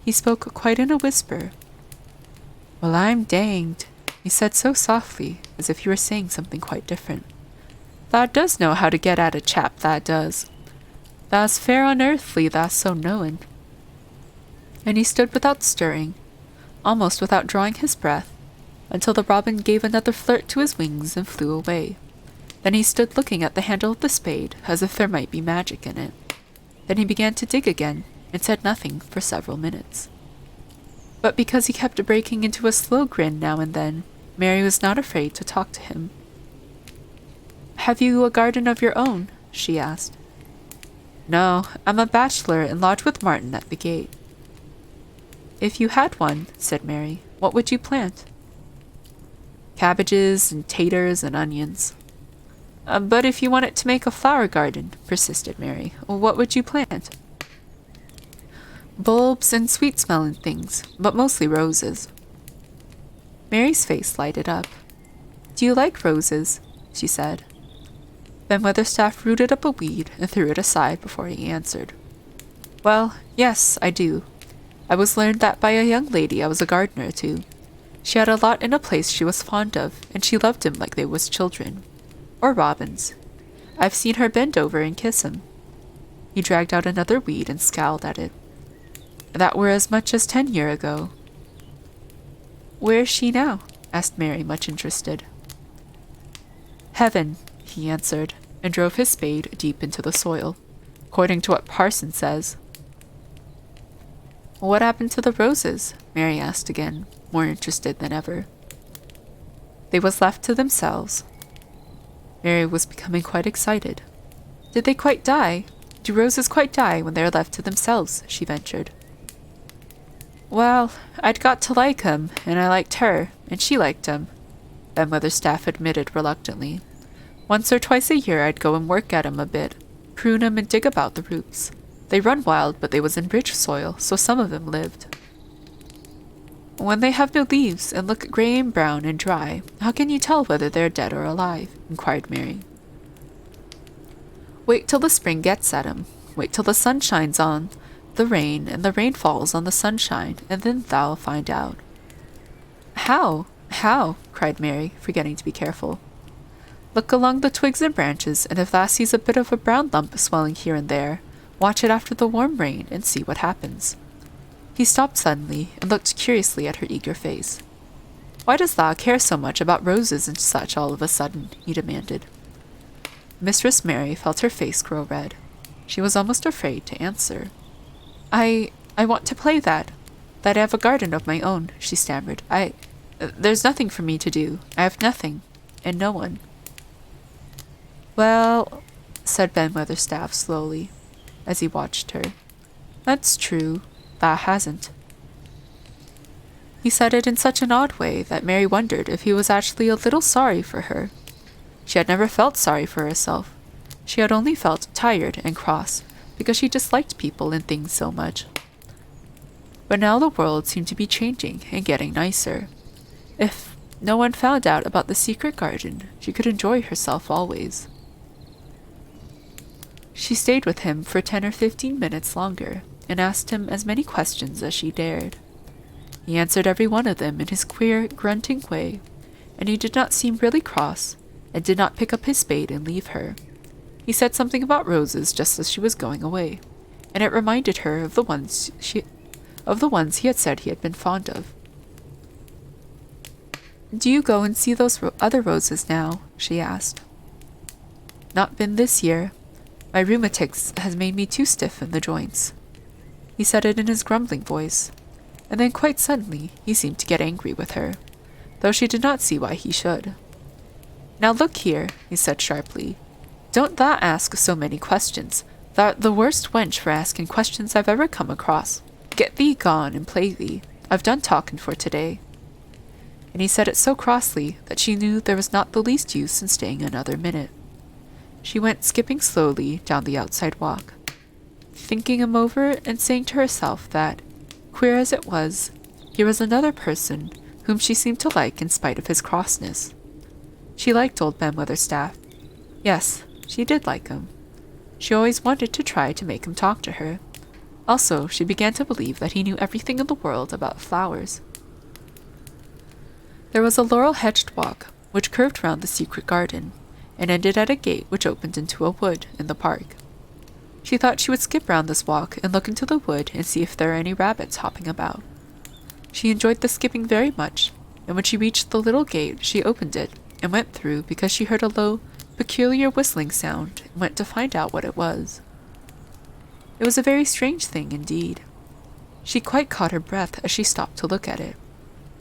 He spoke quite in a whisper. "Well, I'm danged," he said so softly, as if he were saying something quite different. "Thou does know how to get at a chap, thou does. Thou's fair unearthly, thou's so knowin'." And he stood without stirring, almost without drawing his breath, until the robin gave another flirt to his wings and flew away. Then he stood looking at the handle of the spade, as if there might be magic in it. Then he began to dig again, and said nothing for several minutes. But because he kept breaking into a slow grin now and then, Mary was not afraid to talk to him. "Have you a garden of your own?" she asked. "No, I'm a bachelor and lodge with Martin at the gate." "If you had one," said Mary, "what would you plant?" "Cabbages and taters and onions." But if you wanted to make a flower garden, persisted Mary, what would you plant? Bulbs and sweet-smelling things, but mostly roses. Mary's face lighted up. Do you like roses? She said. Ben Weatherstaff rooted up a weed and threw it aside before he answered. Well, yes, I do. I was learned that by a young lady I was a gardener to. She had a lot in a place she was fond of, and she loved him like they was children. Or robins. I've seen her bend over and kiss him. He dragged out another weed and scowled at it. That were as much as 10 year ago. Where is she now? Asked Mary, much interested. Heaven, he answered, and drove his spade deep into the soil, according to what Parson says. What happened to the roses? Mary asked again, more interested than ever. They was left to themselves. Mary was becoming quite excited. Did they quite die? Do roses quite die when they are left to themselves? She ventured. Well, I'd got to like him, and I liked her, and she liked him, Ben Weatherstaff admitted reluctantly. Once or twice a year I'd go and work at 'em a bit, prune 'em and dig about the roots. They run wild, but they was in rich soil, so some of 'em lived. When they have no leaves and look gray and brown and dry, how can you tell whether they're dead or alive? Inquired Mary. Wait till the spring gets at 'em. Wait till the sun shines on the rain, and the rain falls on the sunshine, and then thou'll find out. How? How? Cried Mary, forgetting to be careful. Look along the twigs and branches, and if thou sees a bit of a brown lump swelling here and there, watch it after the warm rain and see what happens. He stopped suddenly and looked curiously at her eager face. Why does thou care so much about roses and such all of a sudden? He demanded. Mistress Mary felt her face grow red. She was almost afraid to answer. I want to play that I have a garden of my own, she stammered. There's nothing for me to do. I have nothing, and no one. Well, said Ben Weatherstaff slowly, as he watched her. That's true. Thou hasn't. He said it in such an odd way that Mary wondered if he was actually a little sorry for her. She had never felt sorry for herself. She had only felt tired and cross, because she disliked people and things so much. But now the world seemed to be changing and getting nicer. If no one found out about the secret garden, she could enjoy herself always. She stayed with him for 10 or 15 minutes longer, and asked him as many questions as she dared. He answered every one of them in his queer, grunting way, and he did not seem really cross, and did not pick up his spade and leave her. He said something about roses just as she was going away, and it reminded her of the ones he had said he had been fond of. Do you go and see those other roses now? She asked. Not been this year. My rheumatics has made me too stiff in the joints. He said it in his grumbling voice, and then quite suddenly he seemed to get angry with her, though she did not see why he should. Now look here, he said sharply. Don't thou ask so many questions. Thou'rt the worst wench for asking questions I've ever come across. Get thee gone and play thee. I've done talking for today. And he said it so crossly that she knew there was not the least use in staying another minute. She went skipping slowly down the outside walk, thinking him over and saying to herself that, queer as it was, here was another person whom she seemed to like in spite of his crossness. She liked old Ben Weatherstaff. Yes, she did like him. She always wanted to try to make him talk to her. Also, she began to believe that he knew everything in the world about flowers. There was a laurel-hedged walk, which curved round the secret garden, and ended at a gate which opened into a wood in the park. She thought she would skip round this walk and look into the wood and see if there were any rabbits hopping about. She enjoyed the skipping very much, and when she reached the little gate, she opened it and went through because she heard a low, peculiar whistling sound and went to find out what it was. It was a very strange thing indeed. She quite caught her breath as she stopped to look at it.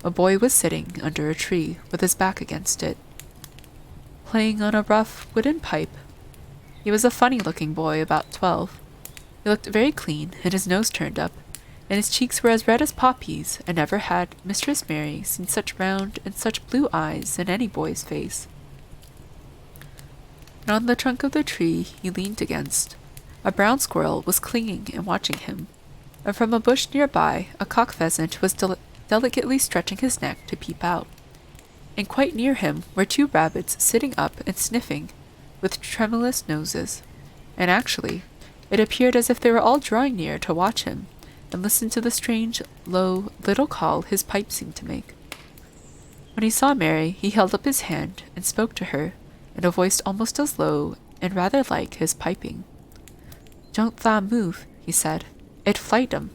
A boy was sitting under a tree with his back against it, playing on a rough wooden pipe. He was a funny-looking boy, about 12. He looked very clean, and his nose turned up, and his cheeks were as red as poppies, and never had Mistress Mary seen such round and such blue eyes in any boy's face. and on the trunk of the tree he leaned against, a brown squirrel was clinging and watching him, and from a bush nearby a cock pheasant was delicately stretching his neck to peep out. And quite near him were two rabbits sitting up and sniffing, with tremulous noses, and actually, it appeared as if they were all drawing near to watch him, and listen to the strange, low, little call his pipe seemed to make. When he saw Mary, he held up his hand and spoke to her, in a voice almost as low and rather like his piping. "Don't tha move," he said. "It flight 'em."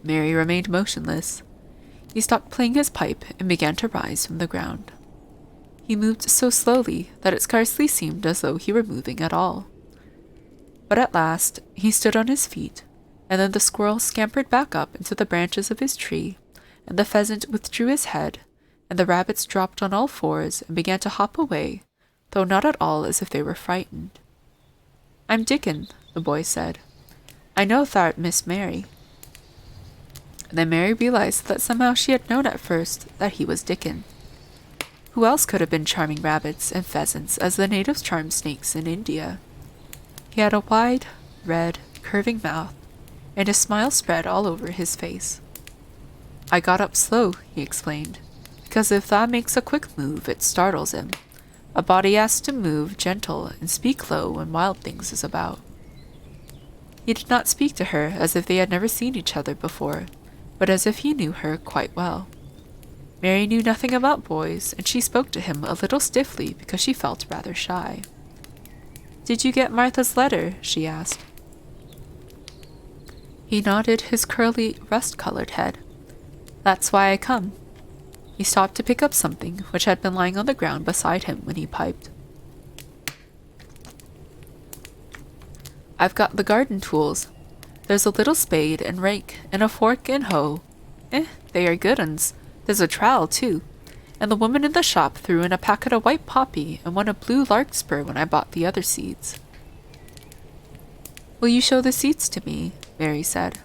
Mary remained motionless. He stopped playing his pipe and began to rise from the ground. He moved so slowly that it scarcely seemed as though he were moving at all. But at last he stood on his feet, and then the squirrel scampered back up into the branches of his tree, and the pheasant withdrew his head, and the rabbits dropped on all fours and began to hop away, though not at all as if they were frightened. "I'm Dickon," the boy said. "I know thou'rt Miss Mary." And then Mary realized that somehow she had known at first that he was Dickon. Who else could have been charming rabbits and pheasants as the natives charm snakes in India? He had a wide, red, curving mouth, and a smile spread all over his face. "I got up slow," he explained, "because if tha makes a quick move, it startles him. A body has to move gentle and speak low when wild things is about." He did not speak to her as if they had never seen each other before, but as if he knew her quite well. Mary knew nothing about boys, and she spoke to him a little stiffly because she felt rather shy. "Did you get Martha's letter?" she asked. He nodded his curly, rust-colored head. "That's why I come." He stopped to pick up something which had been lying on the ground beside him when he piped. "I've got the garden tools. There's a little spade and rake, and a fork and hoe. They are good uns. There's a trowel, too. And the woman in the shop threw in a packet of white poppy and one of blue larkspur when I bought the other seeds." "Will you show the seeds to me?" Mary said.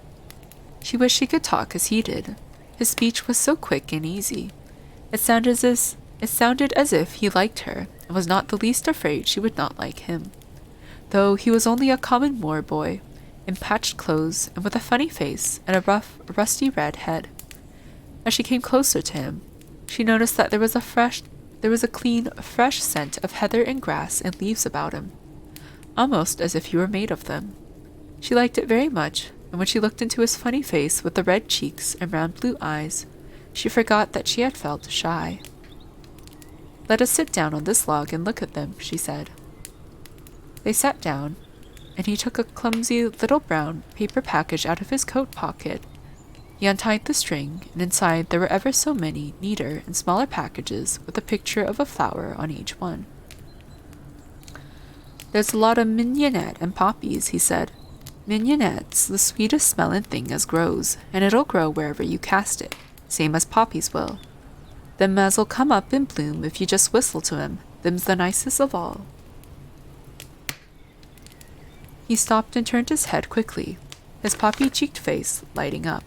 She wished she could talk as he did. His speech was so quick and easy. It sounded as if he liked her, and was not the least afraid she would not like him, though he was only a common moor boy, in patched clothes and with a funny face and a rough, rusty red head. As she came closer to him, she noticed that there was a clean, fresh scent of heather and grass and leaves about him, almost as if he were made of them. She liked it very much, and when she looked into his funny face with the red cheeks and round blue eyes, she forgot that she had felt shy. "Let us sit down on this log and look at them," she said. They sat down, and he took a clumsy little brown paper package out of his coat pocket. He untied the string, and inside there were ever so many neater and smaller packages with a picture of a flower on each one. "There's a lot of mignonette and poppies," he said. "Mignonette's the sweetest smellin' thing as grows, and it'll grow wherever you cast it, same as poppies will. Them as'll come up in bloom if you just whistle to 'em. Them's the nicest of all." He stopped and turned his head quickly, his poppy-cheeked face lighting up.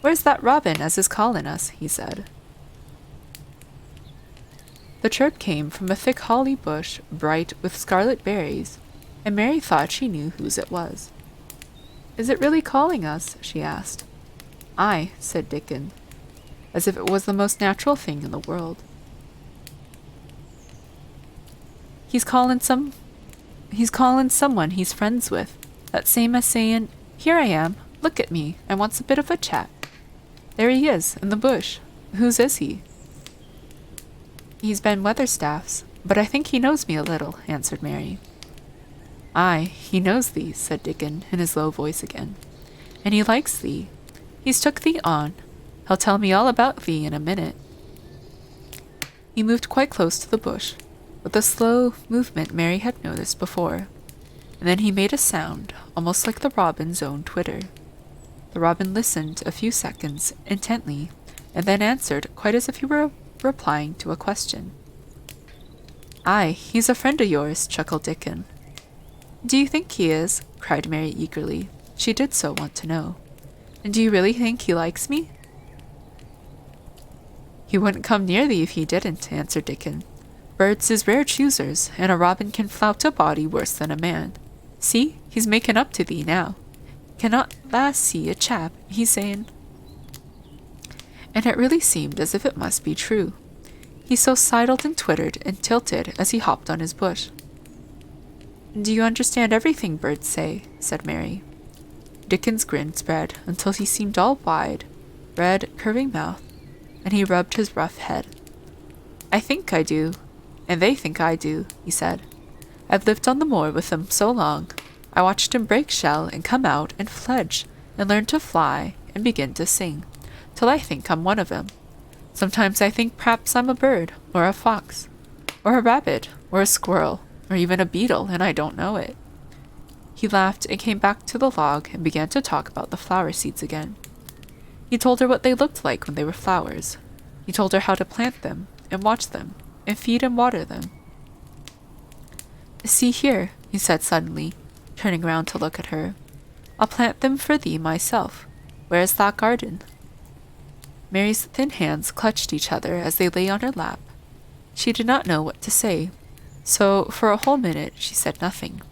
"Where's that robin as is callin' us?" he said. The chirp came from a thick holly bush, bright with scarlet berries, and Mary thought she knew whose it was. "Is it really calling us?" she asked. "Aye," said Dickon, as if it was the most natural thing in the world. He's callin' someone he's friends with. That's same as sayin', 'Here I am, look at me, I wants a bit of a chat.' There he is, in the bush. Whose is he?" "He's Ben Weatherstaff's, but I think he knows me a little," answered Mary. "Aye, he knows thee," said Dickon, in his low voice again. "And he likes thee. He's took thee on. He'll tell me all about thee in a minute." He moved quite close to the bush, with the slow movement Mary had noticed before, and then he made a sound, almost like the robin's own twitter. The robin listened a few seconds, intently, and then answered quite as if he were replying to a question. "Aye, he's a friend of yours," chuckled Dickon. "Do you think he is?" cried Mary eagerly. She did so want to know. "And do you really think he likes me?" "He wouldn't come near thee if he didn't," answered Dickon. Birds is rare choosers, and a robin can flout a body worse than a man. See, he's making up to thee now. Cannot thou see a chap, he's saying? And it really seemed as if it must be true. He so sidled and twittered and tilted as he hopped on his bush. Do you understand everything birds say? Said Mary. Dickens' grin spread until he seemed all wide, red, curving mouth, and he rubbed his rough head. I think I do, and they think I do, he said. I've lived on the moor with them so long. I watched him break shell and come out and fledge and learn to fly and begin to sing, till I think I'm one of them. Sometimes I think p'raps I'm a bird, or a fox, or a rabbit, or a squirrel, or even a beetle, and I don't know it. He laughed and came back to the log and began to talk about the flower seeds again. He told her what they looked like when they were flowers. He told her how to plant them, and watch them, and feed and water them. See here, he said suddenly, turning round to look at her. I'll plant them for thee myself. Where is that garden? Mary's thin hands clutched each other as they lay on her lap. She did not know what to say, so for a whole minute she said nothing.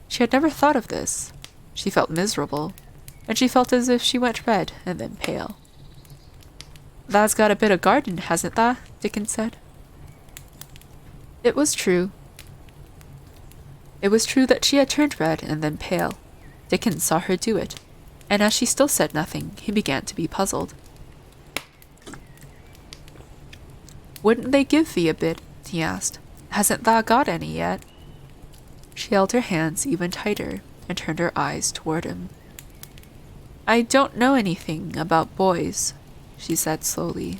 She had never thought of this. She felt miserable, and she felt as if she went red and then pale. Tha's got a bit of garden, hasn't tha? Dickens said. It was true. It was true that she had turned red and then pale. Dickens saw her do it, and as she still said nothing, he began to be puzzled. Wouldn't they give thee a bit? He asked. Hasn't thou got any yet? She held her hands even tighter and turned her eyes toward him. I don't know anything about boys, she said slowly.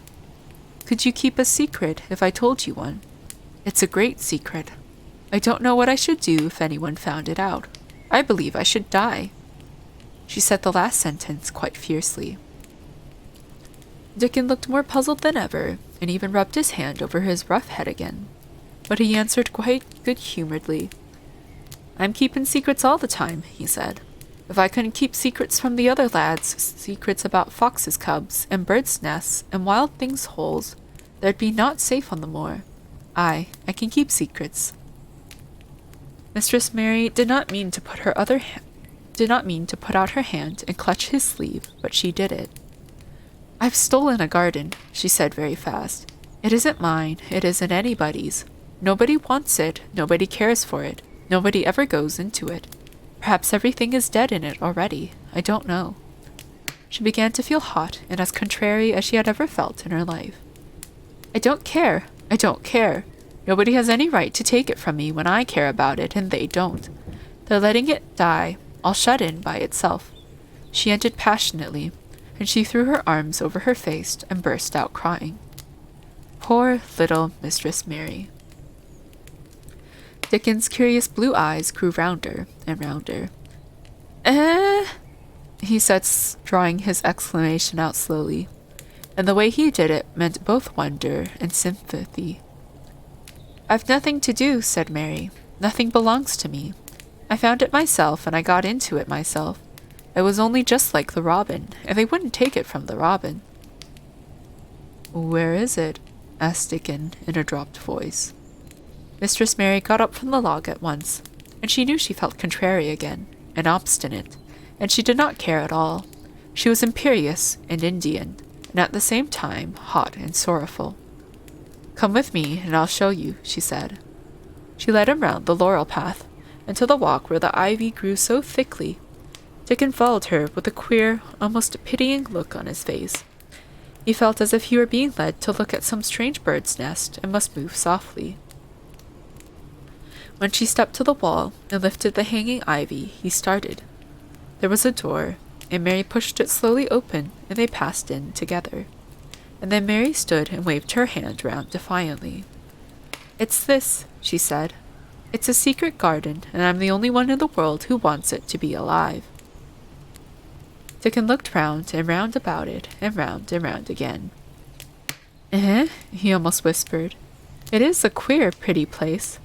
Could you keep a secret if I told you one? It's a great secret. I don't know what I should do if anyone found it out. I believe I should die. She said the last sentence quite fiercely. Dickon looked more puzzled than ever, and even rubbed his hand over his rough head again. But he answered quite good-humoredly. I'm keeping secrets all the time, he said. If I couldn't keep secrets from the other lads, secrets about foxes' cubs, and birds' nests, and wild things' holes, there'd be naught safe on the moor. I can keep secrets. Mistress Mary did not mean to put out her hand and clutch his sleeve, but she did it. I've stolen a garden, she said very fast. It isn't mine, it isn't anybody's. Nobody wants it, nobody cares for it, nobody ever goes into it. Perhaps everything is dead in it already, I don't know. She began to feel hot and as contrary as she had ever felt in her life. I don't care, I don't care. Nobody has any right to take it from me when I care about it, and they don't. They're letting it die, all shut in by itself. She ended passionately, and she threw her arms over her face and burst out crying. Poor little Mistress Mary. Dickens' curious blue eyes grew rounder and rounder. He said, drawing his exclamation out slowly, and the way he did it meant both wonder and sympathy. I've nothing to do, said Mary. Nothing belongs to me. I found it myself, and I got into it myself. It was only just like the robin, and they wouldn't take it from the robin. Where is it? Asked Dickon in a dropped voice. Mistress Mary got up from the log at once, and she knew she felt contrary again, and obstinate, and she did not care at all. She was imperious and Indian, and at the same time hot and sorrowful. Come with me, and I'll show you, she said. She led him round the laurel path, and to the walk where the ivy grew so thickly. Dickon followed her with a queer, almost pitying look on his face. He felt as if he were being led to look at some strange bird's nest, and must move softly. When she stepped to the wall and lifted the hanging ivy, he started. There was a door, and Mary pushed it slowly open, and they passed in together. And then Mary stood and waved her hand round defiantly. It's this, she said. It's a secret garden, and I'm the only one in the world who wants it to be alive. Dickon looked round and round about it, and round again. He almost whispered. It is a queer, pretty place.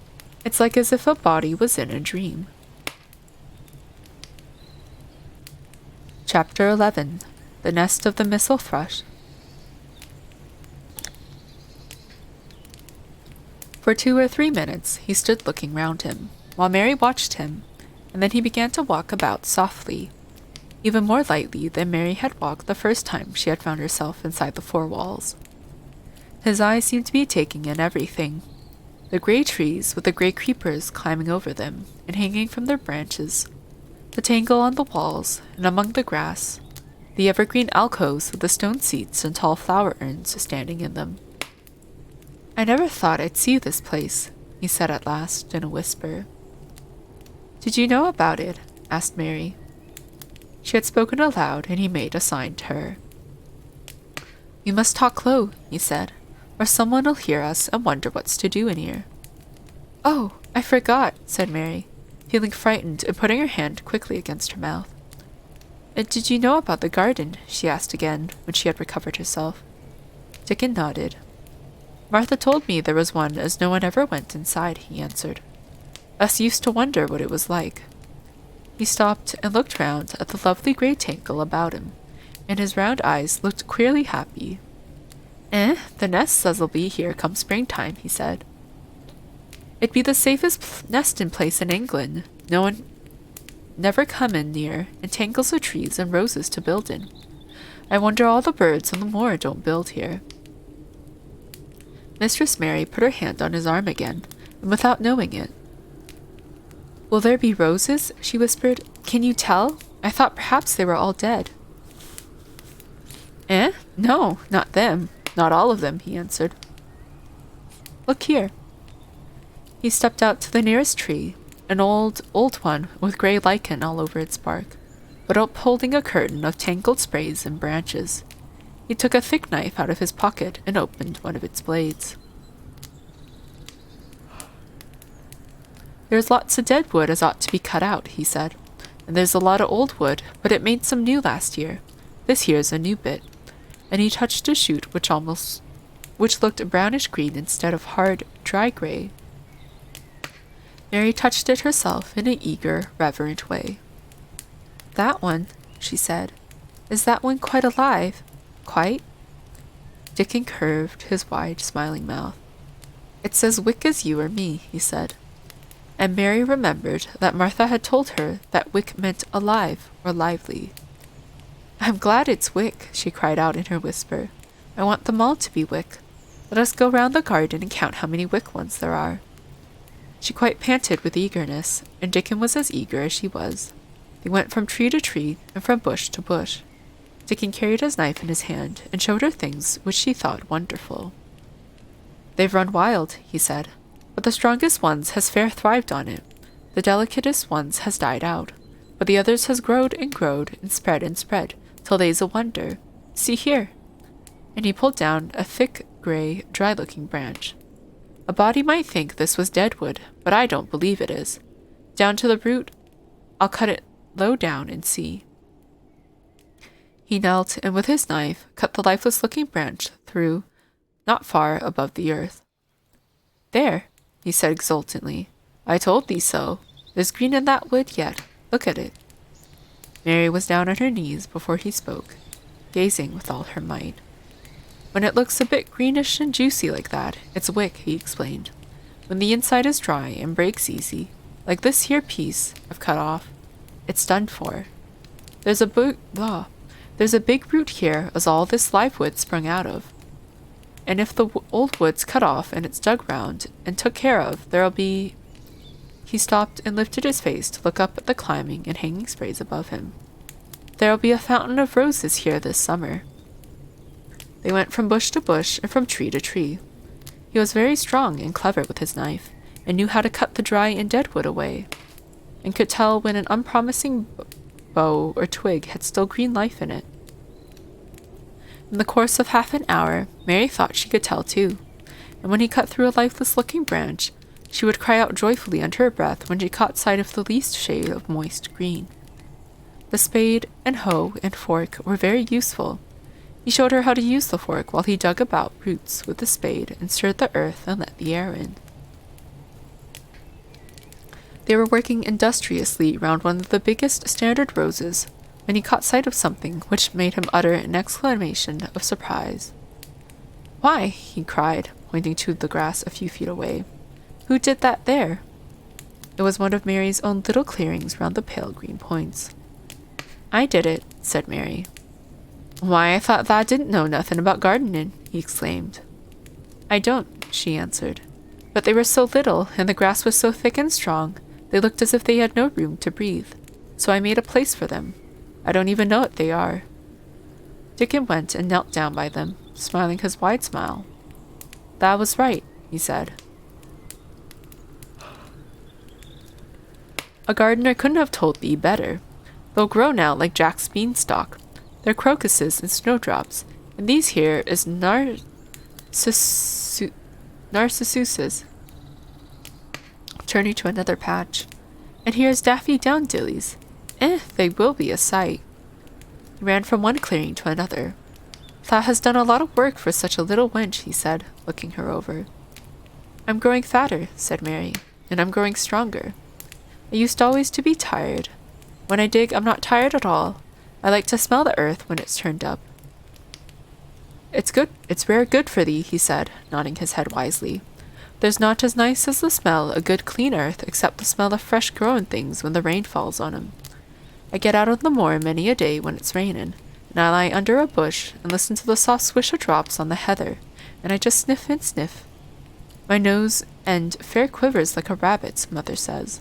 It's like as if a body was in a dream. Chapter 11. The Nest of the Missel Thrush. For 2 or 3 minutes he stood looking round him, while Mary watched him, and then he began to walk about softly, even more lightly than Mary had walked the first time she had found herself inside the 4 walls. His eyes seemed to be taking in everything. The gray trees with the gray creepers climbing over them and hanging from their branches, the tangle on the walls and among the grass, the evergreen alcoves with the stone seats and tall flower urns standing in them. "I never thought I'd see this place," he said at last in a whisper. "Did you know about it?" asked Mary. She had spoken aloud, and he made a sign to her. "We must talk low," he said, "or someone will hear us and wonder what's to do in here." "Oh, I forgot," said Mary, feeling frightened and putting her hand quickly against her mouth. "Did you know about the garden?" she asked again, when she had recovered herself. Dickon nodded. "Martha told me there was one, as no one ever went inside," he answered. "Us used to wonder what it was like." He stopped and looked round at the lovely grey tangle about him, and his round eyes looked queerly happy. The nests as'll be here come springtime," he said. "It'd be the safest nestin' place in England. No one never come in near, and tangles of trees and roses to build in. I wonder all the birds on the moor don't build here." Mistress Mary put her hand on his arm again, and without knowing it. "Will there be roses?" she whispered. "Can you tell? I thought perhaps they were all dead." No, not them. Not all of them," he answered. "Look here." He stepped out to the nearest tree, an old one with grey lichen all over its bark, but upholding a curtain of tangled sprays and branches. He took a thick knife out of his pocket and opened one of its blades. "There's lots of dead wood as ought to be cut out," he said, "and there's a lot of old wood, but it made some new last year. This here's a new bit." And he touched a shoot which looked brownish-green instead of hard, dry gray. Mary touched it herself in an eager, reverent way. "That one," she said. "Is that one quite alive?" "Quite?" Dickon curved his wide, smiling mouth. "It's as wick as you or me," he said. And Mary remembered that Martha had told her that wick meant alive or lively. "I'm glad it's wick," she cried out in her whisper. "I want them all to be wick. Let us go round the garden and count how many wick ones there are." She quite panted with eagerness, and Dickon was as eager as she was. They went from tree to tree and from bush to bush. Dickon carried his knife in his hand and showed her things which she thought wonderful. "They've run wild," he said, "but the strongest ones has fair thrived on it. The delicatest ones has died out, but the others has growed and spread, till they's a wonder. See here." And he pulled down a thick, grey, dry-looking branch. "A body might think this was dead wood, but I don't believe it is. Down to the root, I'll cut it low down and see." He knelt, and with his knife cut the lifeless-looking branch through, not far above the earth. "There," he said exultantly. "I told thee so. There's green in that wood yet. Look at it." Mary was down on her knees before he spoke, gazing with all her might. "When it looks a bit greenish and juicy like that, it's wick," he explained. "When the inside is dry and breaks easy, like this here piece I've cut off, it's done for. There's a big root here as all this live wood sprung out of. And if the old wood's cut off and it's dug round and took care of, there'll be—" He stopped and lifted his face to look up at the climbing and hanging sprays above him. "There'll be a fountain of roses here this summer." They went from bush to bush and from tree to tree. He was very strong and clever with his knife, and knew how to cut the dry and dead wood away, and could tell when an unpromising bough or twig had still green life in it. In the course of half an hour, Mary thought she could tell too, and when he cut through a lifeless-looking branch, she would cry out joyfully under her breath when she caught sight of the least shade of moist green. The spade and hoe and fork were very useful. He showed her how to use the fork while he dug about roots with the spade and stirred the earth and let the air in. They were working industriously round one of the biggest standard roses when he caught sight of something which made him utter an exclamation of surprise. "Why," he cried, pointing to the grass a few feet away, Who did that there? It was one of Mary's own little clearings round the pale green points. I did it, said Mary. Why, I thought thou didn't know nothing about gardening, he exclaimed. I don't, she answered. But they were so little, and the grass was so thick and strong, they looked as if they had no room to breathe. So I made a place for them. I don't even know what they are. Dickon went and knelt down by them, smiling his wide smile. Thou was right, he said. A gardener couldn't have told thee better. They'll grow now like Jack's beanstalk. They're crocuses and snowdrops, and these here is narcissuses. Turning to another patch. And here's daffy down-dillies. They will be a sight. He ran from one clearing to another. Thou has done a lot of work for such a little wench, he said, looking her over. I'm growing fatter, said Mary, and I'm growing stronger. I used always to be tired. When I dig, I'm not tired at all. I like to smell the earth when it's turned up. It's good, it's rare good for thee, he said, nodding his head wisely. There's not as nice as the smell of good clean earth, except the smell of fresh growing things when the rain falls on 'em. I get out on the moor many a day when it's rainin', and I lie under a bush and listen to the soft swish of drops on the heather, and I just sniff and sniff. My nose end fair quivers like a rabbit's, mother says.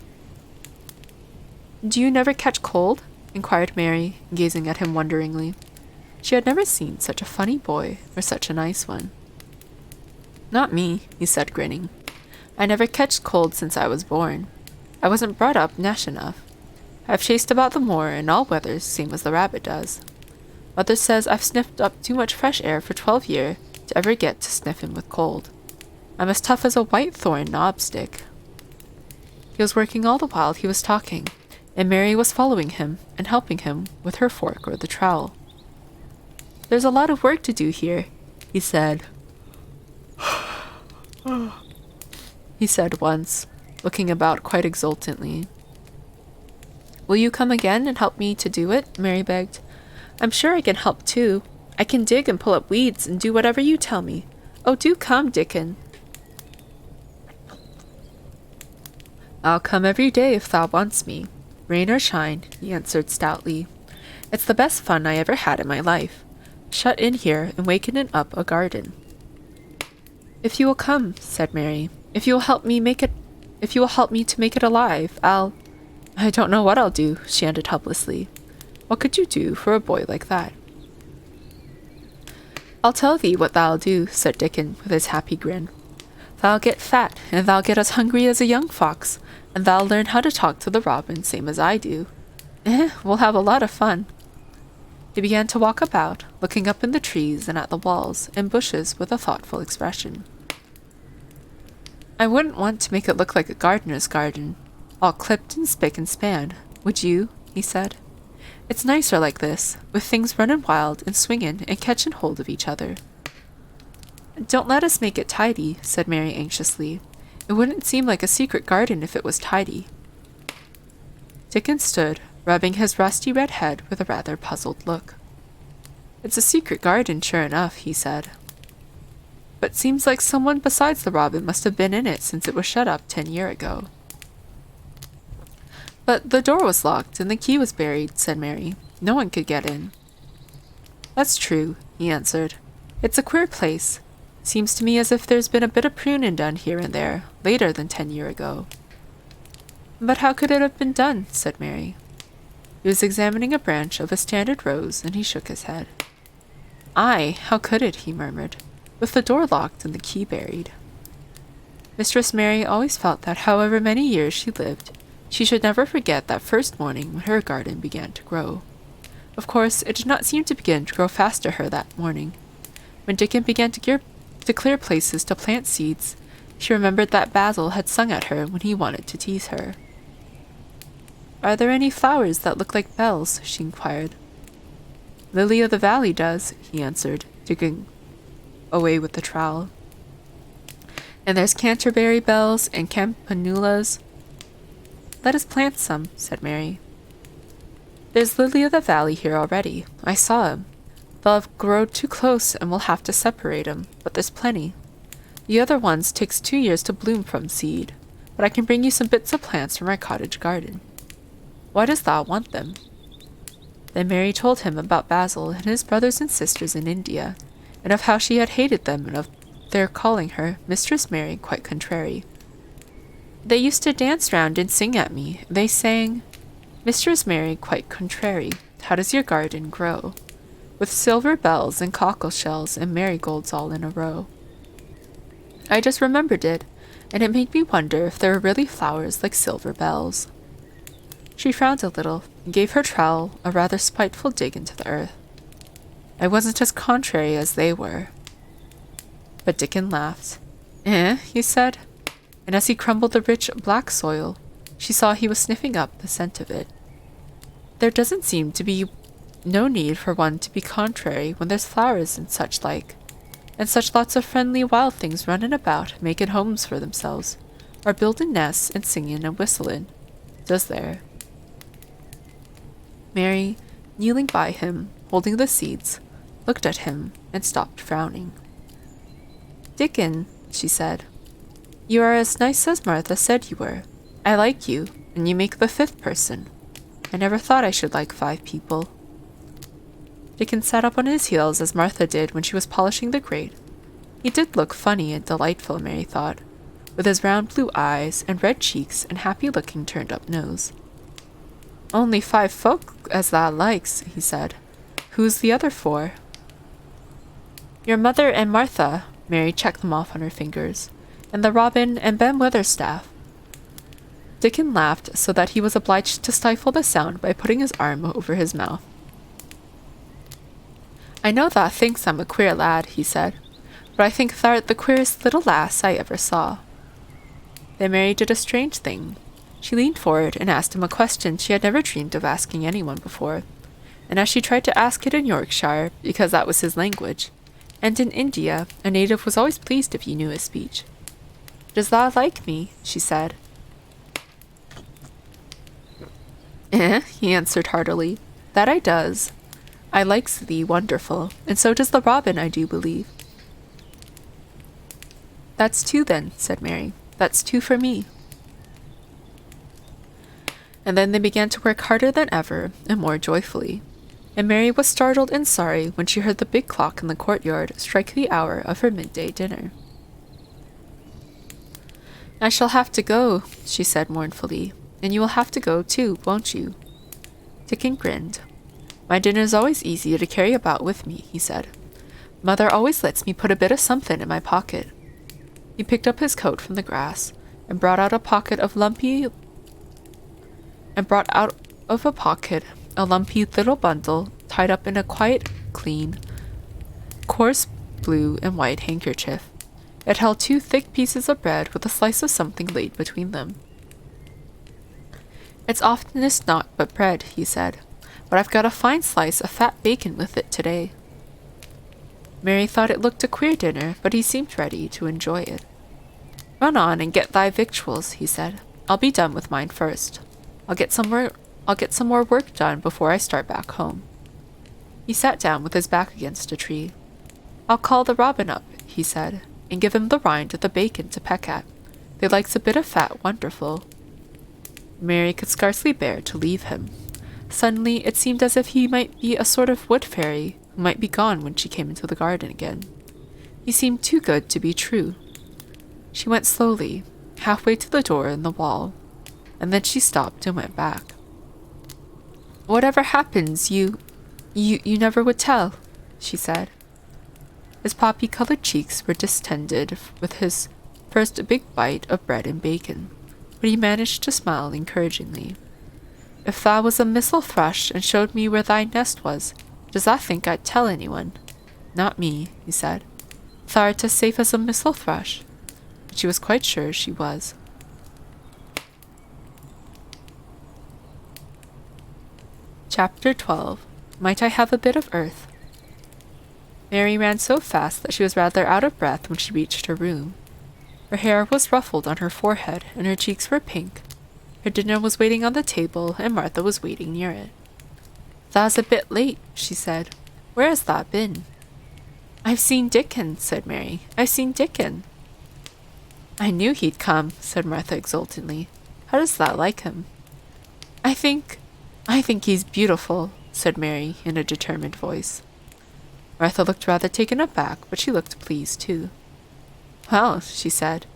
Do you never catch cold? Inquired Mary, gazing at him wonderingly. She had never seen such a funny boy, or such a nice one. Not me, he said, grinning. I never catched cold since I was born. I wasn't brought up nesh enough. I've chased about the moor in all weathers, same as the rabbit does. Mother says I've sniffed up too much fresh air for 12 year to ever get to sniffin' with cold. I'm as tough as a white thorn knob stick. He was working all the while he was talking, and Mary was following him and helping him with her fork or the trowel. There's a lot of work to do here, he said. He said once, looking about quite exultantly. Will you come again and help me to do it? Mary begged. I'm sure I can help too. I can dig and pull up weeds and do whatever you tell me. Oh, do come, Dickon. I'll come every day if thou wants me. Rain or shine, he answered stoutly. It's the best fun I ever had in my life. Shut in here and wakening up a garden. If you will come, said Mary, if you will help me to make it alive, I don't know what I'll do, she ended helplessly. What could you do for a boy like that? I'll tell thee what thou'll do, said Dickon with his happy grin. Thou'll get fat, and thou'll get as hungry as a young fox, and thou'll learn how to talk to the robin, same as I do. We'll have a lot of fun. He began to walk about, looking up in the trees and at the walls and bushes with a thoughtful expression. I wouldn't want to make it look like a gardener's garden, all clipped and spick and span, would you? He said. It's nicer like this, with things running wild and swinging and catching hold of each other. Don't let us make it tidy, said Mary anxiously. It wouldn't seem like a secret garden if it was tidy. Dickon stood, rubbing his rusty red head with a rather puzzled look. It's a secret garden, sure enough, he said. But seems like someone besides the robin must have been in it since it was shut up 10 years ago. But the door was locked and the key was buried, said Mary. No one could get in. That's true, he answered. It's a queer place. Seems to me as if there's been a bit of pruning done here and there, later than 10 years ago. But how could it have been done? Said Mary. He was examining a branch of a standard rose, and he shook his head. Aye, how could it? He murmured, with the door locked and the key buried. Mistress Mary always felt that however many years she lived, she should never forget that first morning when her garden began to grow. Of course, it did not seem to begin to grow fast to her that morning. When Dickon began to clear places to plant seeds, she remembered that Basil had sung at her when he wanted to tease her. Are there any flowers that look like bells? She inquired. Lily of the valley does, he answered, digging away with the trowel. And there's Canterbury bells and campanulas. Let us plant some, said Mary. There's Lily of the valley here already. I saw 'em. They'll have growed too close and we'll have to separate 'em, but there's plenty. The other ones takes 2 years to bloom from seed, but I can bring you some bits of plants from our cottage garden. Why does thou want them?" Then Mary told him about Basil and his brothers and sisters in India, and of how she had hated them and of their calling her Mistress Mary quite contrary. "They used to dance round and sing at me. They sang, 'Mistress Mary quite contrary, how does your garden grow? With silver bells and cockle shells and marigolds all in a row.' I just remembered it, and it made me wonder if there were really flowers like silver bells." She frowned a little and gave her trowel a rather spiteful dig into the earth. "I wasn't as contrary as they were." But Dickon laughed. "Eh?" he said, and as he crumbled the rich black soil, she saw he was sniffing up the scent of it. "There doesn't seem to be no need for one to be contrary when there's flowers and such like, and such lots of friendly wild things running about, making homes for themselves, or building nests and singing and whistling, does there?" Mary, kneeling by him, holding the seeds, looked at him and stopped frowning. "Dickon," she said, "you are as nice as Martha said you were. I like you, and you make the 5th person. I never thought I should like 5 people." Dickon sat up on his heels as Martha did when she was polishing the grate. He did look funny and delightful, Mary thought, with his round blue eyes and red cheeks and happy-looking turned-up nose. "Only 5 folk as thou likes," he said. "Who's the other 4? "Your mother and Martha," Mary checked them off on her fingers, "and the robin and Ben Weatherstaff." Dickon laughed so that he was obliged to stifle the sound by putting his arm over his mouth. "I know thou thinks I'm a queer lad," he said, "but I think thou'rt the queerest little lass I ever saw." Then Mary did a strange thing. She leaned forward and asked him a question she had never dreamed of asking anyone before, and as she tried to ask it in Yorkshire, because that was his language, and in India, a native was always pleased if you knew his speech. "Does thou like me?" she said. "Eh," he answered heartily, "that I does. I likes thee wonderful, and so does the robin, I do believe." "That's 2 then," said Mary. "That's 2 for me." And then they began to work harder than ever, and more joyfully, and Mary was startled and sorry when she heard the big clock in the courtyard strike the hour of her midday dinner. "I shall have to go," she said mournfully, "and you will have to go too, won't you?" Dickon grinned. "My dinner's always easier to carry about with me," he said. "Mother always lets me put a bit of something in my pocket." He picked up his coat from the grass and brought out of a pocket a lumpy little bundle tied up in a quite clean, coarse blue and white handkerchief. It held 2 thick pieces of bread with a slice of something laid between them. "It's oftenest naught but bread," he said, "but I've got a fine slice of fat bacon with it today." Mary thought it looked a queer dinner, but he seemed ready to enjoy it. "Run on and get thy victuals," he said. "I'll be done with mine first. I'll get some more work done before I start back home." He sat down with his back against a tree. "I'll call the robin up," he said, "and give him the rind of the bacon to peck at. They likes a bit of fat wonderful." Mary could scarcely bear to leave him. Suddenly it seemed as if he might be a sort of wood fairy who might be gone when she came into the garden again. He seemed too good to be true. She went slowly, halfway to the door in the wall, and then she stopped and went back. "Whatever happens, you never would tell," she said. His poppy-colored cheeks were distended with his first big bite of bread and bacon, but he managed to smile encouragingly. "If thou was a missel thrush and showed me where thy nest was, does thou think I'd tell anyone?" "Not me," he said. "Thou'rt as safe as a missel thrush." But she was quite sure she was. Chapter 12. Might I Have a Bit of Earth? Mary ran so fast that she was rather out of breath when she reached her room. Her hair was ruffled on her forehead, and her cheeks were pink. Her dinner was waiting on the table, and Martha was waiting near it. "Thou's a bit late," she said. "Where has thou been?" "I've seen Dickon," said Mary. "I've seen Dickon." I knew he'd come, said Martha exultantly. How does that like him? I think he's beautiful, said Mary in a determined voice. Martha looked rather taken aback, but she looked pleased too. Well, she said,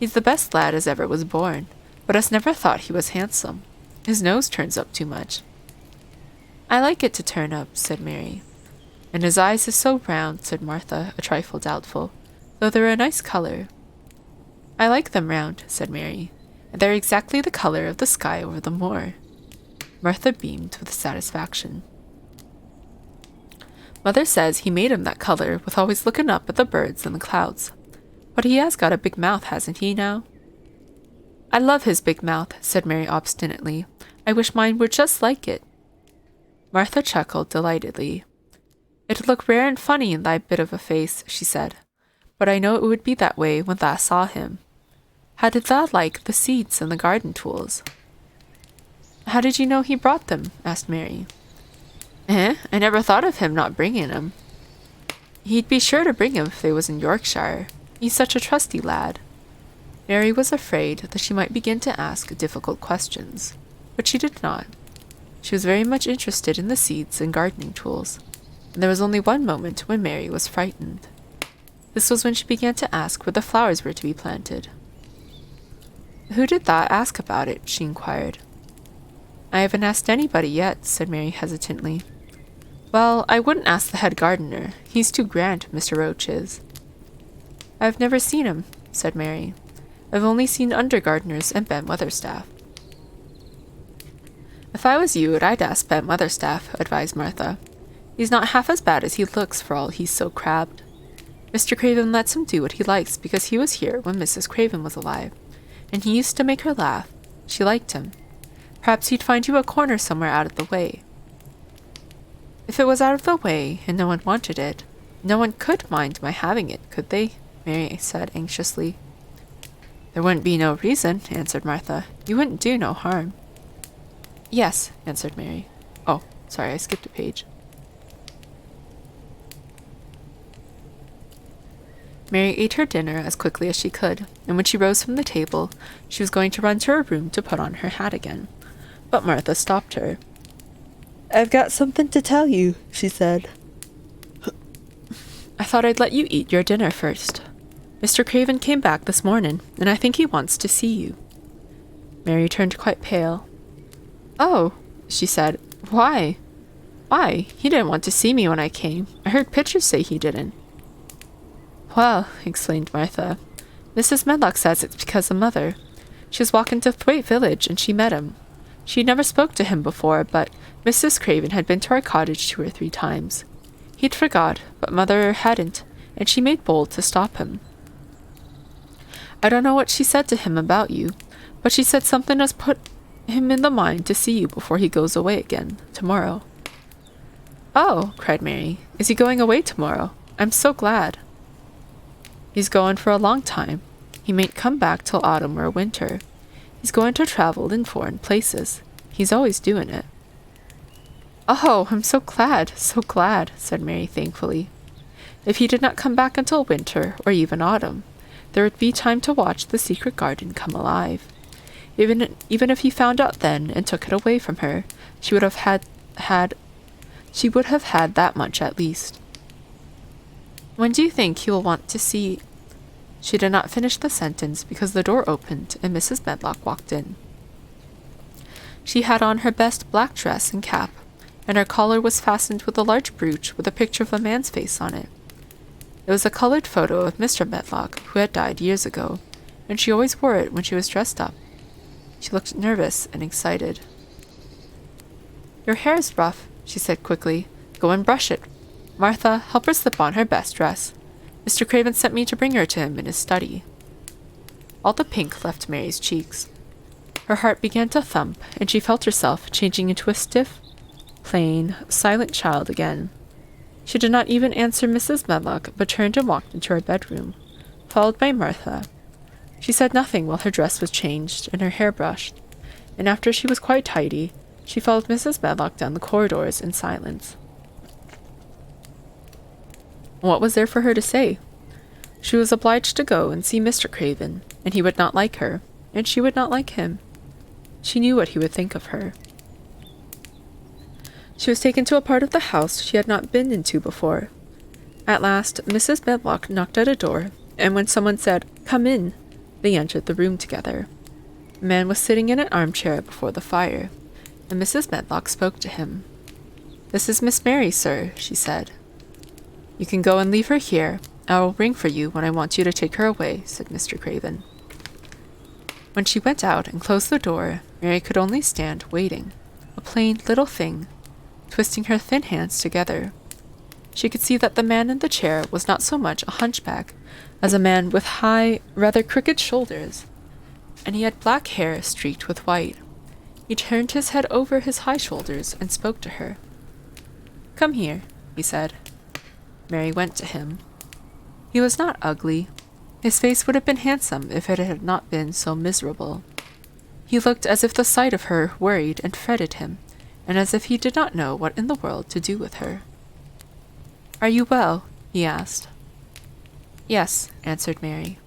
he's the best lad as ever was born, but us never thought he was handsome. His nose turns up too much. I like it to turn up, said Mary. And his eyes is so round, said Martha, a trifle doubtful, though they're a nice color. I like them round, said Mary, and they're exactly the color of the sky over the moor. Martha beamed with satisfaction. Mother says he made him that color with always looking up at the birds and the clouds. But he has got a big mouth, hasn't he now? I love his big mouth, said Mary obstinately. I wish mine were just like it. Martha chuckled delightedly. It'd look rare and funny in thy bit of a face, she said, but I know it would be that way when thou saw him. How did thou like the seeds and the garden tools? How did you know he brought them? Asked Mary. I never thought of him not bringing 'em. He'd be sure to bring 'em if they was in Yorkshire. He's such a trusty lad. Mary was afraid that she might begin to ask difficult questions, but she did not. She was very much interested in the seeds and gardening tools, and there was only one moment when Mary was frightened. This was when she began to ask where the flowers were to be planted. Who did thou ask about it? She inquired. I haven't asked anybody yet, said Mary hesitantly. Well, I wouldn't ask the head gardener. He's too grand, Mr. Roach is. I've never seen him, said Mary. I've only seen under gardeners and Ben Weatherstaff. If I was you, I'd ask Ben Weatherstaff, advised Martha. He's not half as bad as he looks for all he's so crabbed. Mr. Craven lets him do what he likes because he was here when Mrs. Craven was alive, and he used to make her laugh. She liked him. Perhaps he'd find you a corner somewhere out of the way. If it was out of the way and no one wanted it, no one could mind my having it, could they? Mary said anxiously. There wouldn't be no reason, answered Martha. You wouldn't do no harm. Yes, answered Mary. Oh, sorry, I skipped a page. Mary ate her dinner as quickly as she could, and when she rose from the table, she was going to run to her room to put on her hat again. But Martha stopped her. I've got something to tell you, she said. I thought I'd let you eat your dinner first. Mr. Craven came back this morning, and I think he wants to see you. Mary turned quite pale. Oh, she said. Why? Why? He didn't want to see me when I came. I heard Pitcher say he didn't. Well, exclaimed Martha, Mrs. Medlock says it's because of Mother. She was walking to Thwaite village, and she met him. She never spoke to him before, but Mrs. Craven had been to our cottage 2 or 3 times. He'd forgot, but Mother hadn't, and she made bold to stop him. I don't know what she said to him about you, but she said something has put him in the mind to see you before he goes away again, tomorrow. Oh, cried Mary, is he going away tomorrow? I'm so glad. He's going for a long time. He mayn't come back till autumn or winter. He's going to travel in foreign places. He's always doing it. Oh, I'm so glad, said Mary thankfully. If he did not come back until winter, or even autumn, there would be time to watch the secret garden come alive. Even if he found out then and took it away from her, she would have had that much at least. When do you think he will want to see? She did not finish the sentence because the door opened and Mrs. Medlock walked in. She had on her best black dress and cap, and her collar was fastened with a large brooch with a picture of a man's face on it. It was a colored photo of Mr. Medlock, who had died years ago, and she always wore it when she was dressed up. She looked nervous and excited. Your hair is rough, she said quickly. Go and brush it. Martha, help her slip on her best dress. Mr. Craven sent me to bring her to him in his study. All the pink left Mary's cheeks. Her heart began to thump, and she felt herself changing into a stiff, plain, silent child again. She did not even answer Mrs. Medlock, but turned and walked into her bedroom, followed by Martha. She said nothing while her dress was changed and her hair brushed, and after she was quite tidy, she followed Mrs. Medlock down the corridors in silence. What was there for her to say? She was obliged to go and see Mr. Craven, and he would not like her, and she would not like him. She knew what he would think of her. She was taken to a part of the house she had not been into before. At last, Mrs. Medlock knocked at a door, and when someone said, "Come in," they entered the room together. A man was sitting in an armchair before the fire, and Mrs. Medlock spoke to him. "This is Miss Mary, sir," she said. "You can go and leave her here. I will ring for you when I want you to take her away," said Mr. Craven. When she went out and closed the door, Mary could only stand waiting, a plain little thing, twisting her thin hands together. She could see that the man in the chair was not so much a hunchback as a man with high, rather crooked shoulders, and he had black hair streaked with white. He turned his head over his high shoulders and spoke to her. "Come here," he said. Mary went to him. He was not ugly. His face would have been handsome if it had not been so miserable. He looked as if the sight of her worried and fretted him, and as if he did not know what in the world to do with her. "Are you well?" he asked. "Yes," answered Mary.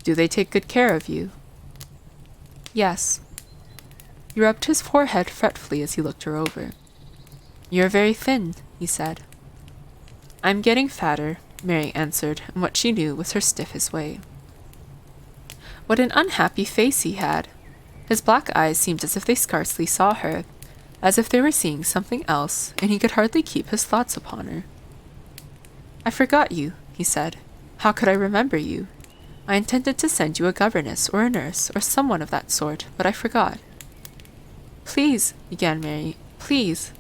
"Do they take good care of you?" "Yes." He rubbed his forehead fretfully as he looked her over. "You are very thin," he said. "I'm getting fatter," Mary answered in what she knew was her stiffest way. What an unhappy face he had! His black eyes seemed as if they scarcely saw her, as if they were seeing something else, and he could hardly keep his thoughts upon her. "I forgot you," he said. "How could I remember you? I intended to send you a governess or a nurse or someone of that sort, but I forgot." "Please," began Mary, "please."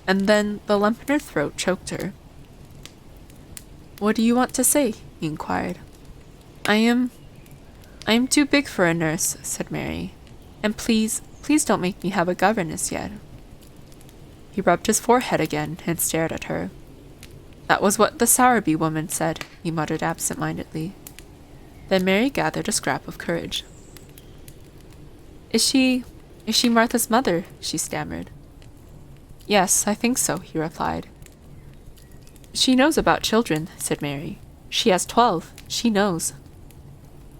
And then the lump in her throat choked her. "What do you want to say?" he inquired. I am too big for a nurse," said Mary. "And please don't make me have a governess yet." He rubbed his forehead again and stared at her. "That was what the Sowerby woman said," he muttered absent-mindedly. Then Mary gathered a scrap of courage. Is she Martha's mother?" she stammered. "Yes, I think so," he replied. "She knows about children," said Mary. "She has 12. She knows."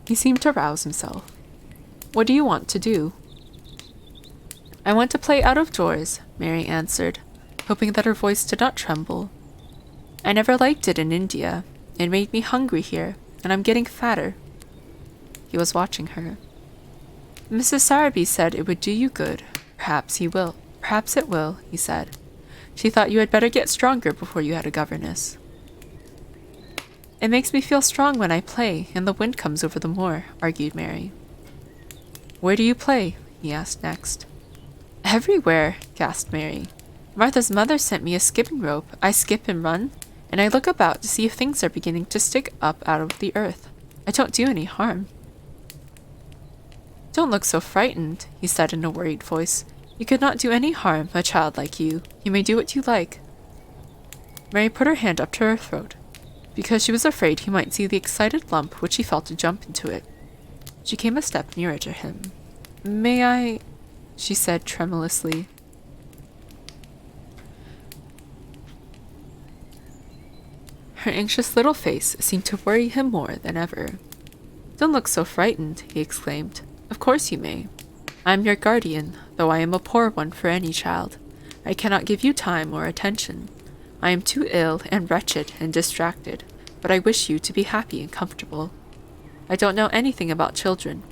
He seemed to rouse himself. "What do you want to do?" "I want to play out of doors," Mary answered, hoping that her voice did not tremble. "I never liked it in India. It made me hungry here, and I'm getting fatter." He was watching her. "Mrs. Sowerby said it would do you good. Perhaps it will," he said. "She thought you had better get stronger before you had a governess." "It makes me feel strong when I play, and the wind comes over the moor," argued Mary. "Where do you play?" he asked next. "Everywhere," gasped Mary. "Martha's mother sent me a skipping rope. I skip and run, and I look about to see if things are beginning to stick up out of the earth. I don't do any harm." "Don't look so frightened," he said in a worried voice. "You could not do any harm, a child like you. You may do what you like." Mary put her hand up to her throat, because she was afraid he might see the excited lump which she felt to jump into it. She came a step nearer to him. "May I?" she said tremulously. Her anxious little face seemed to worry him more than ever. "Don't look so frightened," he exclaimed. "Of course you may. I am your guardian, though I am a poor one for any child. I cannot give you time or attention. I am too ill and wretched and distracted, but I wish you to be happy and comfortable. I don't know anything about children,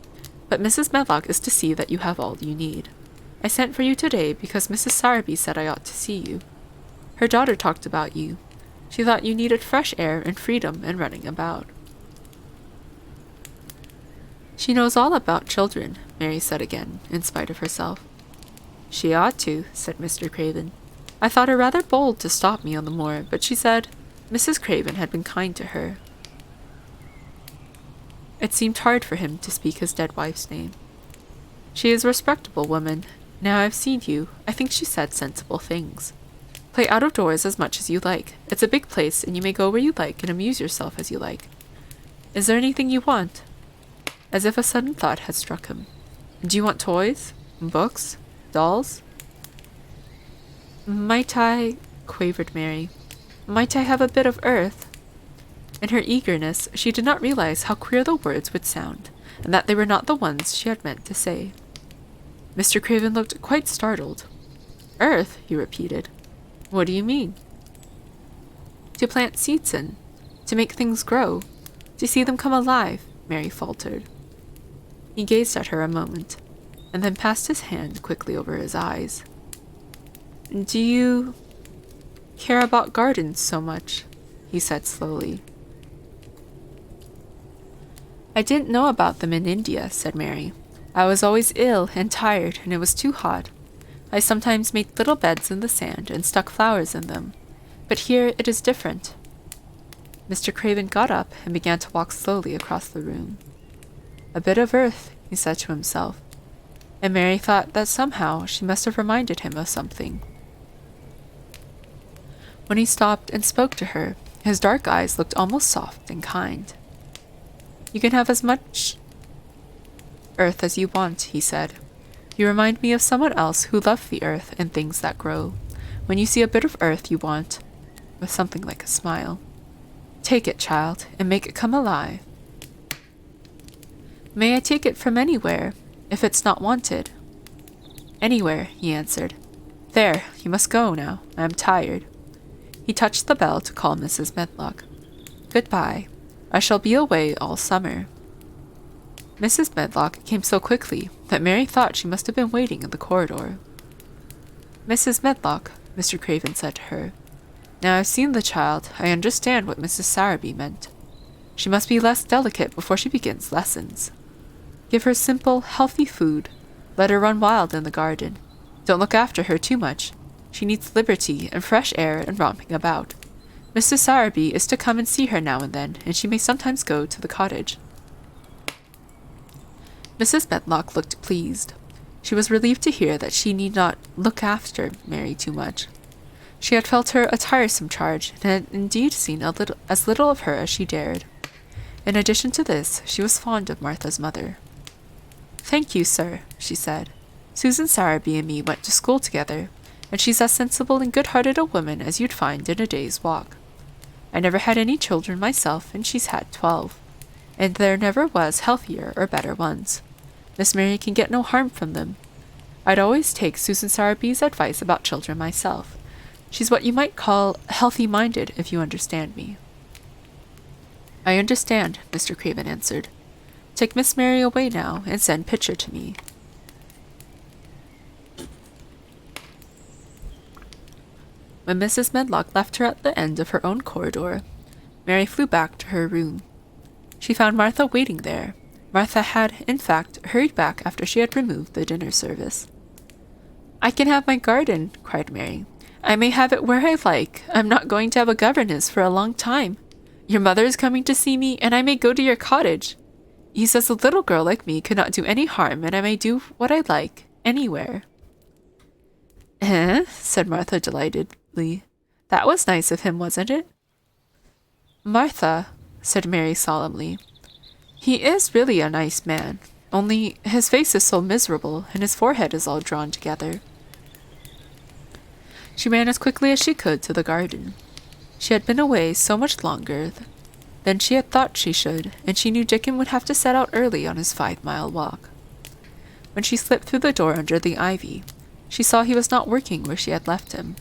but Mrs. Medlock is to see that you have all you need. I sent for you today because Mrs. Sowerby said I ought to see you. Her daughter talked about you. She thought you needed fresh air and freedom and running about." "She knows all about children," Mary said again, in spite of herself. "She ought to," said Mr. Craven. "I thought her rather bold to stop me on the moor, but she said Mrs. Craven had been kind to her." It seemed hard for him to speak his dead wife's name. "She is a respectable woman. Now I've seen you, I think she said sensible things. Play out of doors as much as you like. It's a big place, and you may go where you like and amuse yourself as you like. Is there anything you want?" As if a sudden thought had struck him. "Do you want toys? Books? Dolls?" "Might I," quavered Mary, "might I have a bit of earth?" In her eagerness, she did not realize how queer the words would sound, and that they were not the ones she had meant to say. Mr. Craven looked quite startled. Earth, he repeated. What do you mean? To plant seeds in, to make things grow, to see them come alive, Mary faltered. He gazed at her a moment, and then passed his hand quickly over his eyes. Do you care about gardens so much? He said slowly. I didn't know about them in India, said Mary. I was always ill and tired, and it was too hot. I sometimes made little beds in the sand and stuck flowers in them. But here it is different. Mr. Craven got up and began to walk slowly across the room. A bit of earth, he said to himself, and Mary thought that somehow she must have reminded him of something. When he stopped and spoke to her, his dark eyes looked almost soft and kind. You can have as much earth as you want, he said. You remind me of someone else who loved the earth and things that grow. When you see a bit of earth you want, with something like a smile, take it, child, and make it come alive. May I take it from anywhere, if it's not wanted? Anywhere, he answered. There, you must go now. I am tired. He touched the bell to call Mrs. Medlock. Goodbye. I shall be away all summer. Mrs. Medlock came so quickly that Mary thought she must have been waiting in the corridor. Mrs. Medlock, Mr. Craven said to her, now I've seen the child, I understand what Mrs. Sowerby meant. She must be less delicate before she begins lessons. Give her simple, healthy food. Let her run wild in the garden. Don't look after her too much. She needs liberty and fresh air and romping about. Mrs. Sowerby is to come and see her now and then, and she may sometimes go to the cottage. Mrs. Medlock looked pleased. She was relieved to hear that she need not look after Mary too much. She had felt her a tiresome charge, and had indeed seen as little of her as she dared. In addition to this, she was fond of Martha's mother. Thank you, sir, she said. Susan Sowerby and me went to school together, and she's as sensible and good-hearted a woman as you'd find in a day's walk. I never had any children myself, and she's had 12. And there never was healthier or better ones. Miss Mary can get no harm from them. I'd always take Susan Sowerby's advice about children myself. She's what you might call healthy-minded, if you understand me. I understand, Mr. Craven answered. Take Miss Mary away now, and send Pitcher to me. When Mrs. Medlock left her at the end of her own corridor, Mary flew back to her room. She found Martha waiting there. Martha had, in fact, hurried back after she had removed the dinner service. I can have my garden, cried Mary. I may have it where I like. I'm not going to have a governess for a long time. Your mother is coming to see me, and I may go to your cottage. He says a little girl like me could not do any harm, and I may do what I like, anywhere. Said Martha delightedly. That was nice of him, wasn't it? Martha, said Mary solemnly, he is really a nice man, only his face is so miserable, and his forehead is all drawn together. She ran as quickly as she could to the garden. She had been away so much longer than she had thought she should, and she knew Dickon would have to set out early on his 5-mile walk. When she slipped through the door under the ivy, she saw he was not working where she had left him.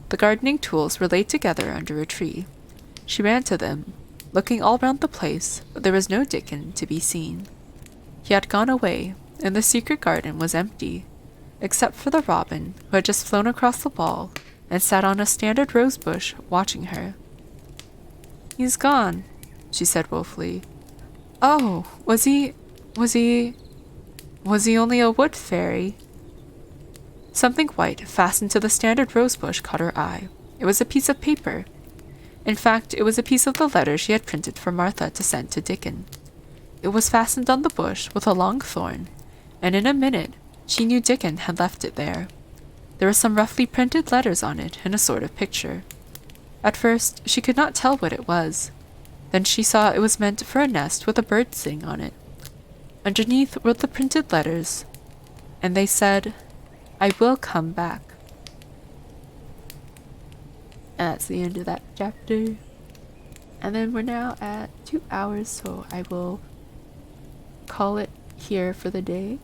The gardening tools were laid together under a tree. She ran to them, looking all round the place, but there was no Dickon to be seen. He had gone away, and the secret garden was empty, except for the robin, who had just flown across the wall and sat on a standard rose bush watching her. He's gone, she said woefully. Oh, was he only a wood fairy? Something white fastened to the standard rose bush caught her eye. It was a piece of paper. In fact, it was a piece of the letter she had printed for Martha to send to Dickon. It was fastened on the bush with a long thorn, and in a minute she knew Dickon had left it there. There were some roughly printed letters on it and a sort of picture. At first she could not tell what it was. Then she saw it was meant for a nest with a bird sitting on it. Underneath were the printed letters, and they said, I will come back. And that's the end of that chapter. And then we're now at 2 hours, so I will call it here for the day.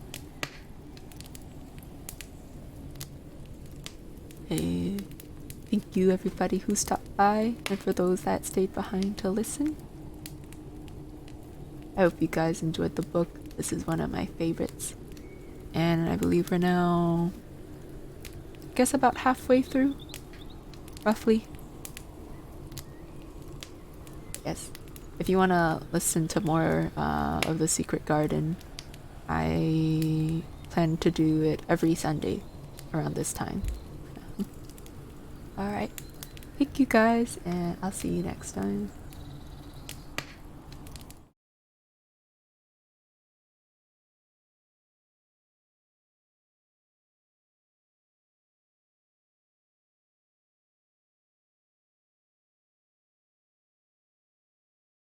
Thank you everybody who stopped by, and for those that stayed behind to listen. I hope you guys enjoyed the book. This is one of my favorites. And I believe we're now, I guess, about halfway through, roughly. Yes. If you want to listen to more of The Secret Garden, I plan to do it every Sunday around this time. Alright. Thank you guys, and I'll see you next time.